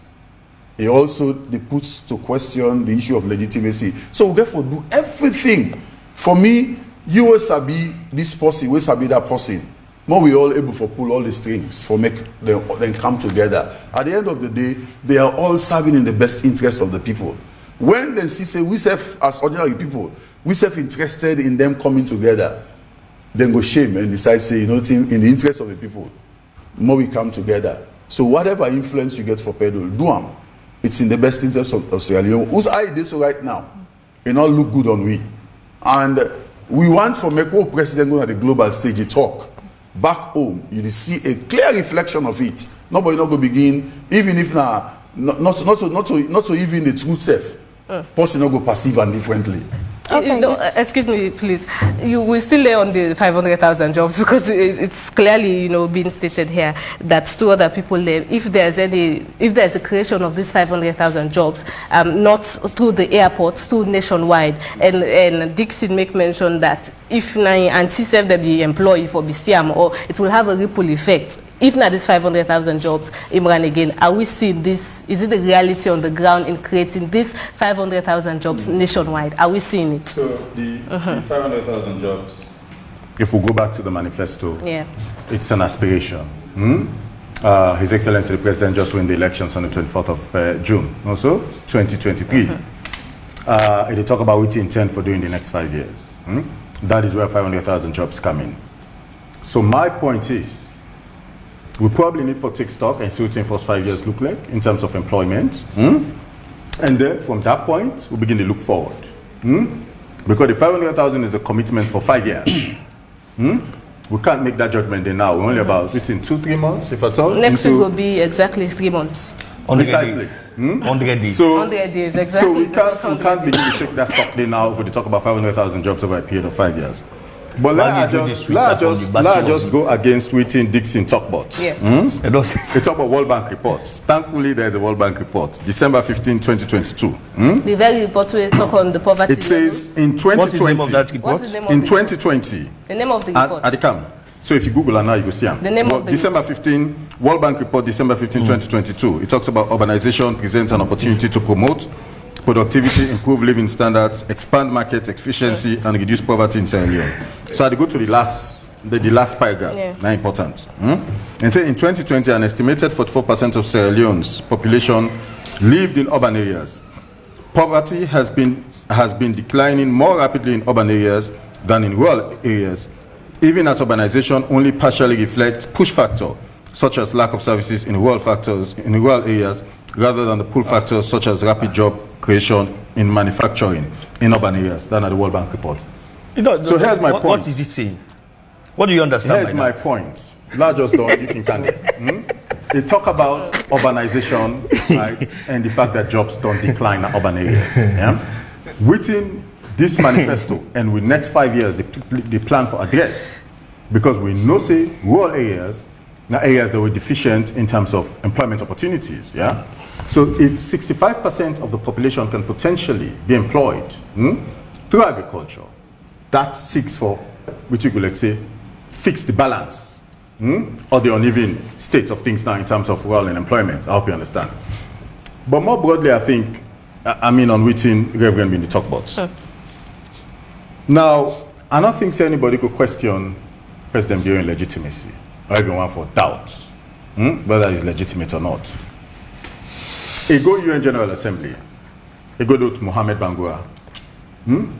it also they puts to question the issue of legitimacy. So we therefore do everything. For me, you will sabi this person, we sabi that person. More we all able to pull all the strings for make them come together. At the end of the day, they are all serving in the best interest of the people. When they see say we self as ordinary people, we self interested in them coming together, then go shame and decide say, you know, in the interest of the people, more we come together. So whatever influence you get for Pedro, do them. It's in the best interest of Sierra Leone. Whose eye this right now, it not look good on we. And we want for make our president go at the global stage, he talk. Back home, you see a clear reflection of it. Nobody not go begin, even if not to even the truth self. Person not go perceive and differently. Okay. No, excuse me, please. You will still lay on the 500,000 jobs because it's clearly, you know, being stated here that two other people live. If there's a creation of these 500,000 jobs, not through the airports, through nationwide, and Dixon make mention that if na anti-self the employee for BCM, or it will have a ripple effect. If not these 500,000 jobs, Imran again, are we seeing this? Is it the reality on the ground in creating these 500,000 jobs nationwide? Are we seeing it? So the 500,000 jobs, if we go back to the manifesto, it's an aspiration. His Excellency the President just won the elections on the 24th of June, also 2023. They talk about what he intends for doing the next 5 years. That is where 500,000 jobs come in. So my point is, we probably need to take stock and see what the first 5 years look like in terms of employment. And then from that point, we begin to look forward. Because the 500,000 is a commitment for 5 years. We can't make that judgment then now. We're only about within 2-3 months, if at all. Next week will be exactly 3 months. 100 days. 100 days. So, 100 days, exactly. So we can't begin to check that stock there now if we talk about 500,000 jobs over a period of 5 years. But let's just go against waiting Dixon talk about. They talk about World Bank reports. Thankfully, there's a World Bank report, December 15, 2022. The very report will talk on the poverty. It says in 2020. What's the name of that report? In 2020. The name of the report. At the camp. So if you Google it now, you go see them. The name of the December 15, World Bank report, December 15, 2022. It talks about urbanization presents an opportunity to promote productivity, improve living standards, expand market efficiency, and reduce poverty in Sierra Leone. So I go to the last paragraph, now important. And say in 2020, an estimated 44% of Sierra Leone's population lived in urban areas. Poverty has been declining more rapidly in urban areas than in rural areas, even as urbanization only partially reflects push factor, such as lack of services in rural areas, rather than the pull factors such as rapid job creation in manufacturing in urban areas. That's the World Bank report. So here's my point. What is it saying? What do you understand? Here's my point. Largest door, you can count it. They talk about urbanization, right, and the fact that jobs don't decline in urban areas. Within this manifesto, and with next 5 years, they plan for address, because we know, say, rural areas, now areas that were deficient in terms of employment opportunities. So if 65% of the population can potentially be employed through agriculture, that seeks for, which you could like say, fix the balance or the uneven state of things now in terms of rural and employment. I hope you understand. But more broadly, I think, on which Reverend Bindi talk about. Now, I don't think anybody could question President Bio's legitimacy, or everyone for doubt whether he's legitimate or not. He go UN General Assembly. He go to Mohamed Bangura,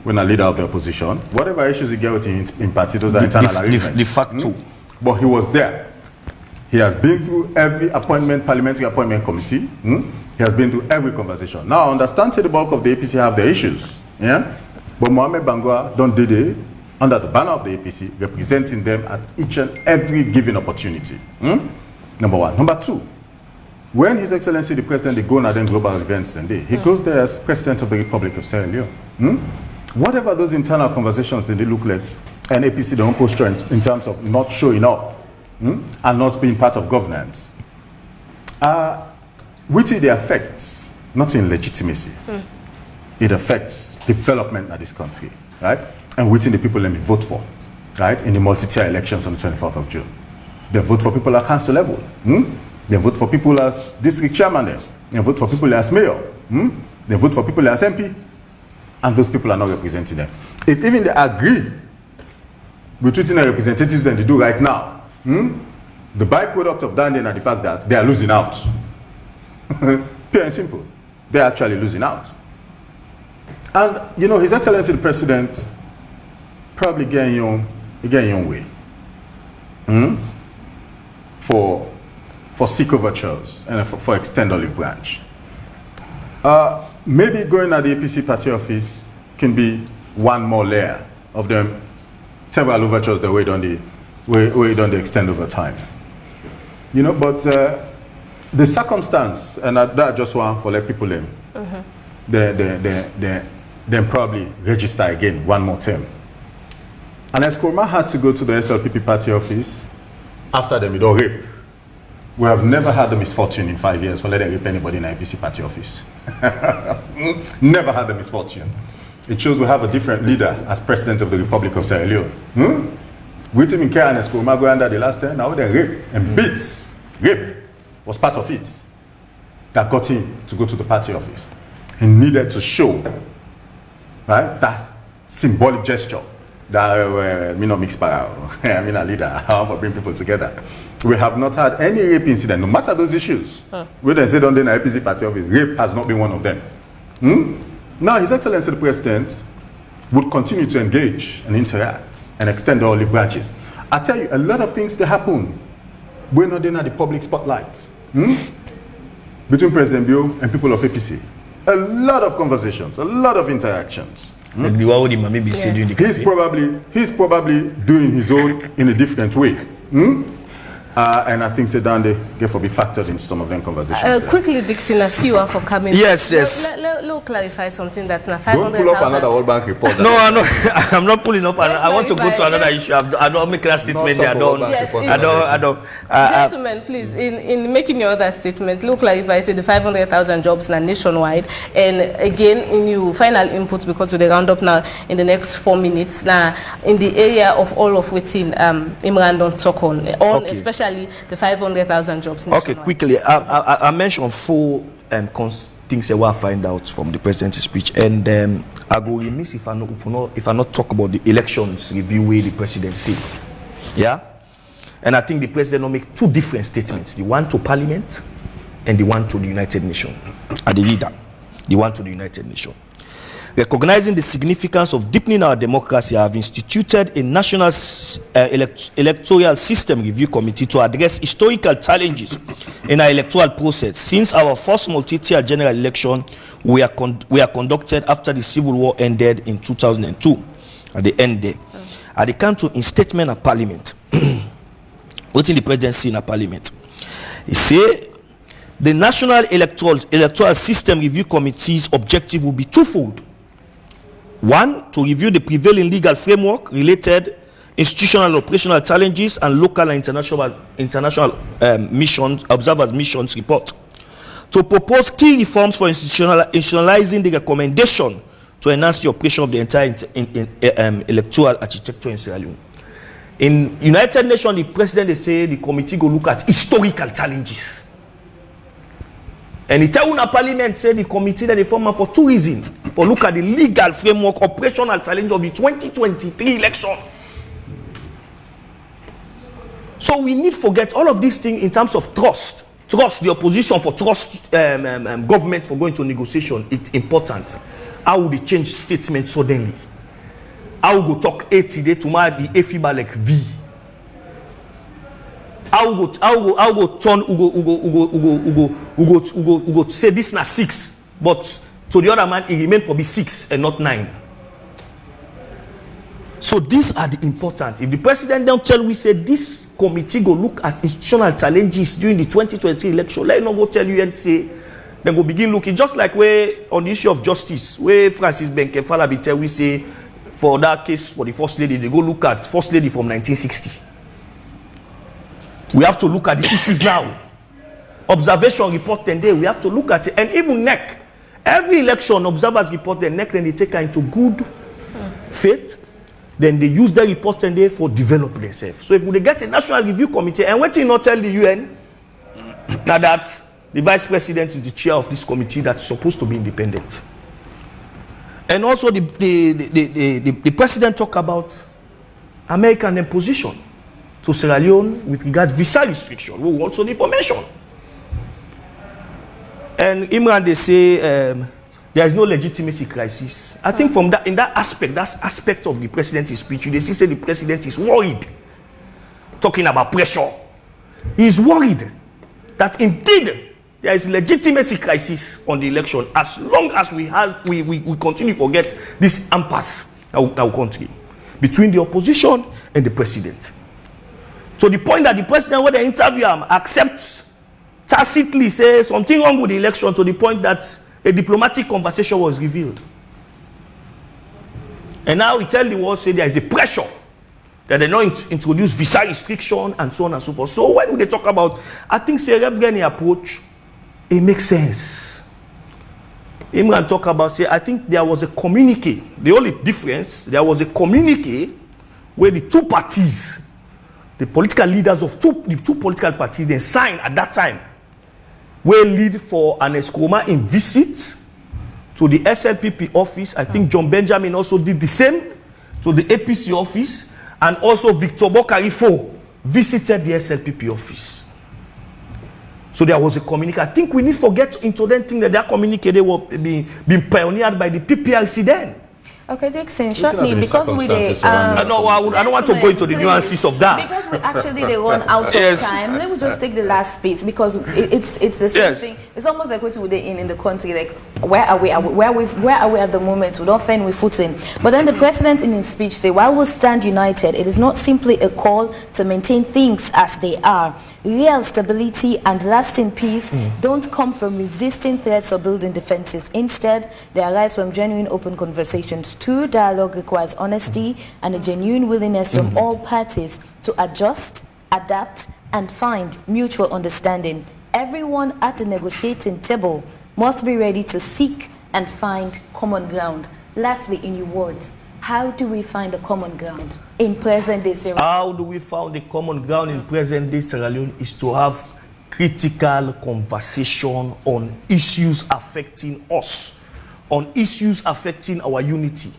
when a leader of the opposition. Whatever issues he get with in party, those are internal arrangements. De facto. But he was there. He has been through every parliamentary appointment committee. He has been through every conversation. Now, I understand that the bulk of the APC have their issues. But Mohamed Bangura don't do it under the banner of the APC, representing them at each and every given opportunity. Number one. Number two, when His Excellency the President, they go on them global events, he goes there as President of the Republic of Sierra Leone. Whatever those internal conversations they look like, and APC don't post in terms of not showing up and not being part of governance, which it affects, not in legitimacy, it affects development of this country, right? And which the people let me vote for, right? In the multi-tier elections on the 24th of June. They vote for people at council level. They vote for people as district chairman. They vote for people as mayor. They vote for people as MP. And those people are not representing them. If even they agree with treating their representatives than they do right now, the byproduct of that are the fact that they are losing out. Pure and simple. They're actually losing out. And, you know, His Excellency the President probably getting your way for sick overtures and for extend olive branch. Maybe going at the APC party office can be one more layer of them several overtures that we don't extend over time. You know, but the circumstance, and that just one for let people in, then probably register again one more term. And as Kurma had to go to the SLPP party office, after them, it all rape. We have never had the misfortune in 5 years for letting rape anybody in the IPC party office. Never had the misfortune. It shows we have a different leader as president of the Republic of Sierra Leone. With him in care and as Kurma go under the last time, now they rape and beats. Rape was part of it that got him to go to the party office. He needed to show, right, that symbolic gesture that me not mix power. I mean a leader, I want to bring people together. We have not had any rape incident, no matter those issues. When they said on the IPC party office, rape has not been one of them. Now, His Excellency the President would continue to engage and interact and extend the olive branches. I tell you, a lot of things that happen when not in the public spotlight. Between President Bio and people of APC. A lot of conversations, a lot of interactions. He's probably doing his own in a different way. And I think Sedan they for be factored into some of them conversations. Quickly, Dixon, I see you are for coming. Yes. Let clarify something that now 500,000. Don't pull up another World Bank report. No, I'm not pulling up. I want to go to another issue. I don't make a statement there. I don't. Gentlemen, please, in making your other statement, look clarify. Say the 500,000 jobs now nationwide, and again in your final input because we round up now in the next 4 minutes now in the area of all of within Imran don't talk on okay. Especially the 500,000 jobs nationwide. Okay, quickly, I mentioned 4 things I will find out from the president's speech, and I go remiss if I not talk about the elections review way the president said. Yeah, and I think the president will make 2 different statements: the one to Parliament and the one to the United Nations. At the leader, the one to the United Nations. Recognizing the significance of deepening our democracy, I have instituted a national electoral system review committee to address historical challenges in our electoral process. Since our first multi-tier general election we are conducted after the Civil War ended in 2002, at the end there. At the come to in statement of Parliament, within the presidency in a Parliament, he said the National Electoral System Review Committee's objective will be twofold. 1, to review the prevailing legal framework, related institutional and operational challenges, and local and international missions, observers missions report. To propose key reforms for institutionalizing the recommendation to enhance the operation of the entire electoral architecture in Sierra Leone. In United Nations, the president, they say the committee go look at historical challenges. And the Tauna Parliament said the committee that they formed for 2 reasons. For look at the legal framework, operational challenge of the 2023 election. So we need to forget all of these things in terms of trust. Trust the opposition for trust government for going to negotiation. It's important. How will they change statement suddenly? How will go talk 80 days tomorrow be AFIBA like V? How go turn Ugo say this na 6, but to the other man it remain for be 6 and not 9. So these are the important. If the president don't tell we say this committee go look at institutional challenges during the 2023 election, let not go tell you and say then go begin looking just like where on the issue of justice, where Francis Benkefala be tell we say for that case for the first lady they go look at first lady from 1960. We have to look at the issues now. Observation report 10 days, we have to look at it. And even NEC, every election, observers report the NEC, then they take her into good faith. Then they use the report 10 days for develop themselves. So if we get a national review committee, and what you not tell the UN, now that the vice president is the chair of this committee that's supposed to be independent. And also the president talk about American imposition to Sierra Leone with regard to visa restriction. We want some information. And Imran, they say there is no legitimacy crisis. I think from that, in that aspect of the president's speech, they say the president is worried, talking about pressure. He is worried that indeed there is legitimacy crisis on the election as long as we continue to forget this impasse in our country between the opposition and the president. To the point that the president, when they interview him, accepts tacitly say something wrong with the election, to the point that a diplomatic conversation was revealed. And now he tell the world, say there is a pressure that they not introduce visa restriction and so on and so forth. So when they talk about, I think say Reverend approach, it makes sense. Imran talk about, say, I think there was a communique. The only difference, there was a communique where the two parties, the political leaders of the two political parties, they signed at that time, will lead for an escroma in visit to the SLPP office. I think John Benjamin also did the same to the APC office, and also Victor Bokarifo visited the SLPP office. So there was a communique. I think we need to get into that thing that communique they were being pioneered by the PPRC then. Okay, Dixon, shortly, because we I don't want to go into the nuances of that. Because we actually they run out of time. Let me just take the last piece, because it's the same thing. It's almost like what we're in the country. Like, where are we at the moment? We don't find we footing. But then the president in his speech said, while we stand united, it is not simply a call to maintain things as they are. Real stability and lasting peace don't come from resisting threats or building defenses. Instead, they arise from genuine open conversations. True dialogue requires honesty and a genuine willingness from all parties to adjust, adapt, and find mutual understanding. Everyone at the negotiating table must be ready to seek and find common ground. Lastly, in your words, how do we find a common ground in present-day Sierra Leone? How do we find the common ground in present-day Sierra Leone is to have critical conversation on issues affecting us, on issues affecting our unity,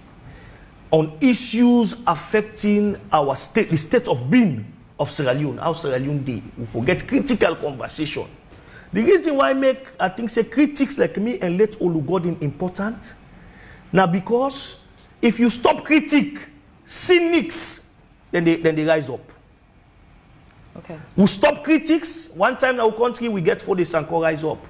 on issues affecting our state, the state of being of Sierra Leone, how Sierra Leone day. We forget critical conversation. The reason why I think say critics like me and Late Olugodin important, now because if you stop cynics, then they rise up. Okay. We stop critics. One time in our country, we get for the Sanko rise up.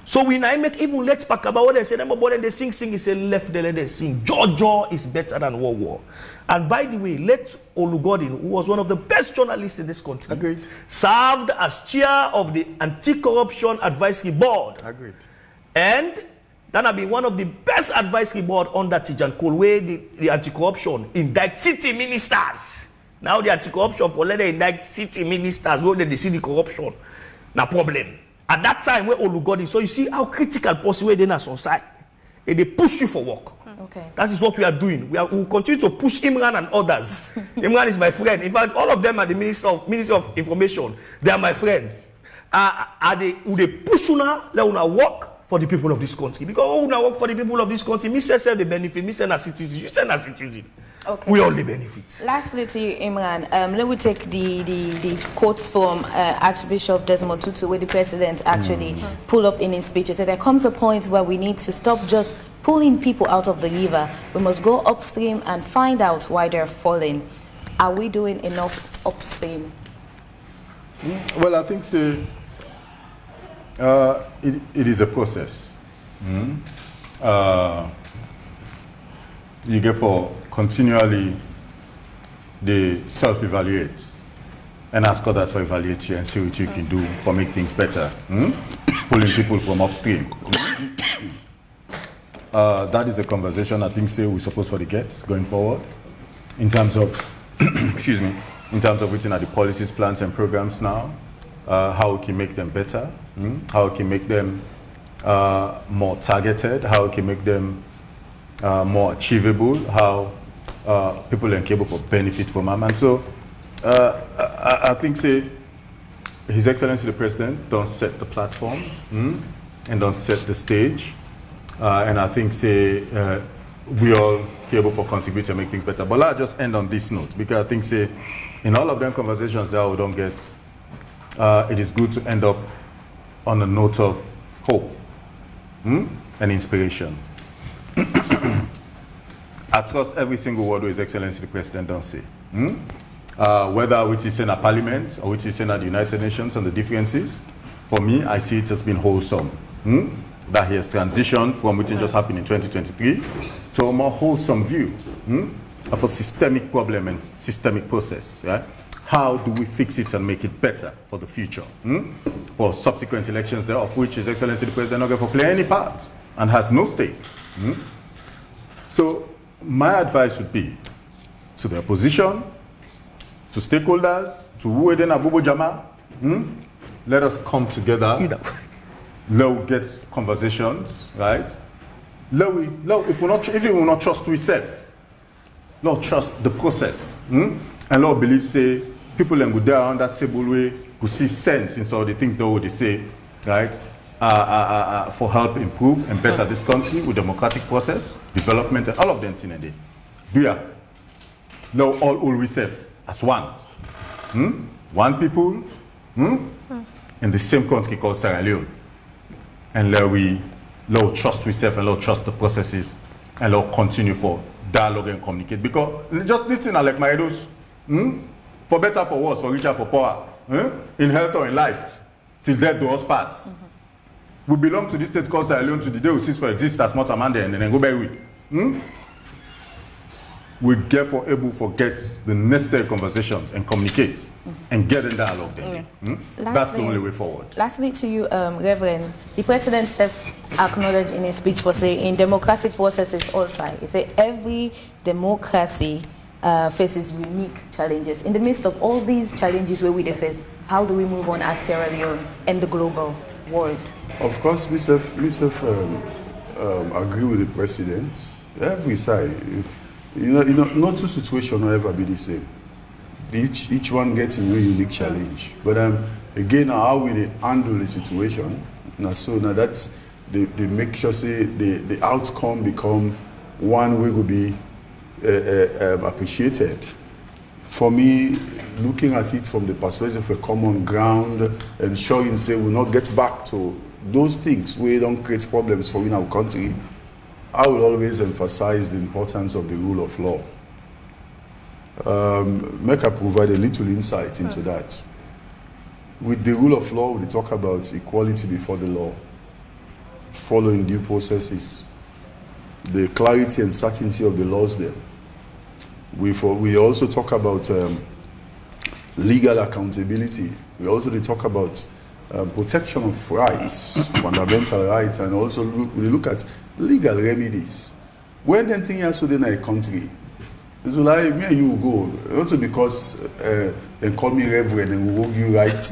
So we now make even Let's Pack about what they say, they sing, he say left, they sing. Jojo is better than war. And by the way, Let Olugodin, who was one of the best journalists in this country, Agreed, served as chair of the Anti-Corruption Advisory Board. agreed, And that have been one of the best advisory board under Tijan Cole, where the anti-corruption indict city ministers. Now the anti-corruption for let them indict city ministers where they see the corruption. No problem. At that time, where Olugodin, so you see how critical possible they are on side. And they push you for work. Okay. That is what we are doing. We will continue to push Imran and others. Imran is my friend. In fact, all of them are the Ministry of Information. They are my friend. Will they push you now? Let una work for the people of this country. Because when we work for the people of this country, me say the benefit, me send a citizen, you send a citizen. Okay. We all the benefits. Lastly to you, Imran, let me take the quotes from Archbishop Desmond Tutu, where the president actually pulled up in his speech. He said, there comes a point where we need to stop just pulling people out of the river. We must go upstream and find out why they're falling. Are we doing enough upstream? Well, I think so. It is a process. You get for continually they self-evaluate and ask others for evaluate you and see what you can do for make things better. Pulling people from upstream. That is a conversation I think say we're supposed to get going forward in terms of excuse me, in terms of written at the policies, plans, and programs now, how we can make them better, how we can make them more targeted, how we can make them more achievable, how people are capable for benefit from them. And so I think, say, His Excellency the President don't set the platform and don't set the stage. And I think, say, we all able for contribute to make things better. But I'll just end on this note, because I think, say, in all of them conversations that we don't get, it is good to end up on a note of hope and inspiration. I trust every single word His Excellency the President don't say. Whether which is in a parliament or which is in the United Nations and the differences, for me, I see it as being wholesome. That he has transitioned from what just happened in 2023 to a more wholesome view of a systemic problem and systemic process. Right? How do we fix it and make it better for the future? For subsequent elections, there of which His Excellency the President not going to play any part and has no stake. So my advice would be to the opposition, to stakeholders, to Ueden Abubu Jama, let us come together. Let we get conversations, right? If we will not trust ourselves, let trust the process, and let believe, say, people then go there around that table way could see sense in some of the things that they say, right? For help improve and better this country with democratic process, development, and all of them in a day. We are now all we serve as one. One people in the same country called Sierra Leone. And let we trust ourselves and let trust the processes and let continue for dialogue and communicate. Because just this thing are like my heroes. For better, for worse, for richer, for poorer, in health or in life, till death do us part. We belong to this state called Sierra Leone to the day we cease for exist as much Amanda and then go back with. We therefore able to get the necessary conversations and communicate and get in dialogue then. That's the only way forward. Lastly to you, Reverend, the President acknowledged in his speech for saying in democratic processes also, he said every democracy faces unique challenges. In the midst of all these challenges where we face, how do we move on as Sierra Leone and the global world? Of course, we agree with the President. Every side. You know, no two situations will ever be the same. Each one gets a really unique challenge. But again, how we handle the situation, now that's they make sure say the outcome become one way will be appreciated. For me, looking at it from the perspective of a common ground, ensuring say we'll not get back to those things where don't create problems for in our country. I will always emphasize the importance of the rule of law. Make I provide a little insight into that. With the rule of law, we talk about equality before the law, following due processes, the clarity and certainty of the laws there. We also talk about legal accountability. We also talk about protection of rights, fundamental rights, and also we look at legal remedies. When then thing else in a country, it's like me and you go, also because they call me reverend and will go give you right,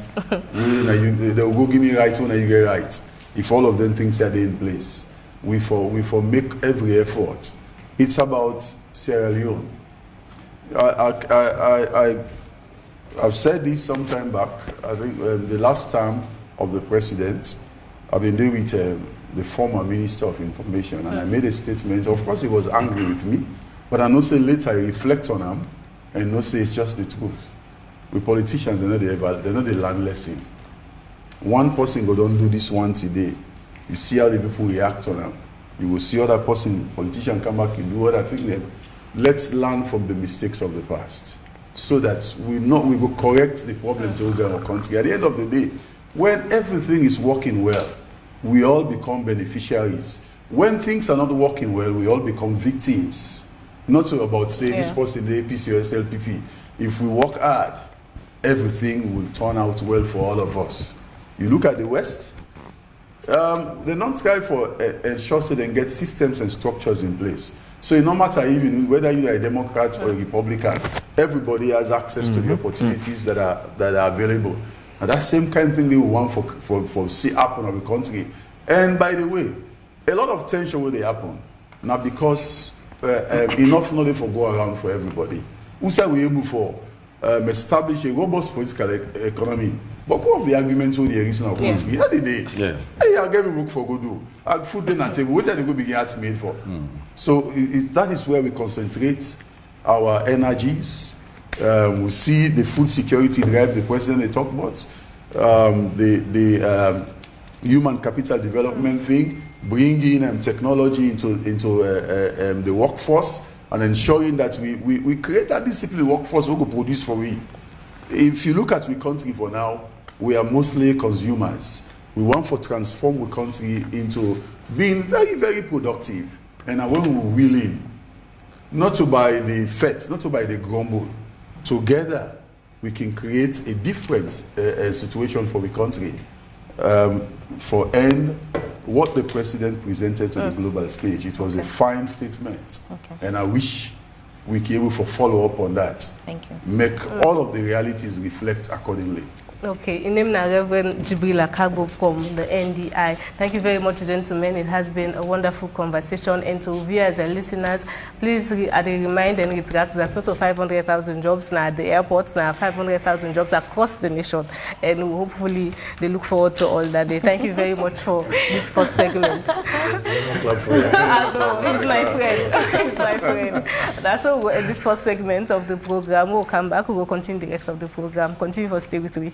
they will go give me right when I get right. If all of them things are there in place, we for make every effort. It's about Sierra Leone. I've said this some time back. I think the last time of the president, I've been there with the former Minister of Information, and I made a statement. Of course, he was angry with me, but I know say later I reflect on him and know say it's just the truth. With politicians, they know they learn lesson. One person go don't do this once a day. You see how the people react on them. You will see other politician come back and do other things. Let's learn from the mistakes of the past, so that we will correct the problems in our country. At the end of the day, when everything is working well, we all become beneficiaries. When things are not working well, we all become victims. Not so about say this person, the APC or SLPP. If we work hard, everything will turn out well for all of us. You look at the West, they don't try for ensure so they get systems and structures in place. So no matter even whether you are a Democrat or a Republican, everybody has access to the opportunities that are available. And that same kind of thing they want for see happen in the country. And by the way, a lot of tension will happen now because enough knowledge for go around for everybody. Who said we able for establish a robust political economy? But what of the arguments with the reason of country? How did they? Yeah. Hey, I get me work for go do. I food then at table. What are they go begin arts made for? So that is where we concentrate our energies. We see the food security drive the president they talk about, the human capital development thing, bringing technology into the workforce and ensuring that we create that disciplined workforce who will produce for we. If you look at the country for now, we are mostly consumers. We want to transform the country into being very, very productive. And when we're willing, not to buy the fat, not to buy the grumble, together we can create a different situation for the country. For end, what the president presented to the global stage, it was a fine statement. And I wish we can able to follow up on that. Thank you. Make all of the realities reflect accordingly. Okay, in name now Reverend Jibril Akagbo from the NDI. Thank you very much, gentlemen. It has been a wonderful conversation. And to viewers and listeners, please remind and retract that total 500,000 jobs now at the airports, now 500,000 jobs across the nation. And hopefully they look forward to all that day. Thank you very much for this first segment. He's my friend. He's my friend. That's all this first segment of the program. We'll come back. We will continue the rest of the program. Continue to stay with me.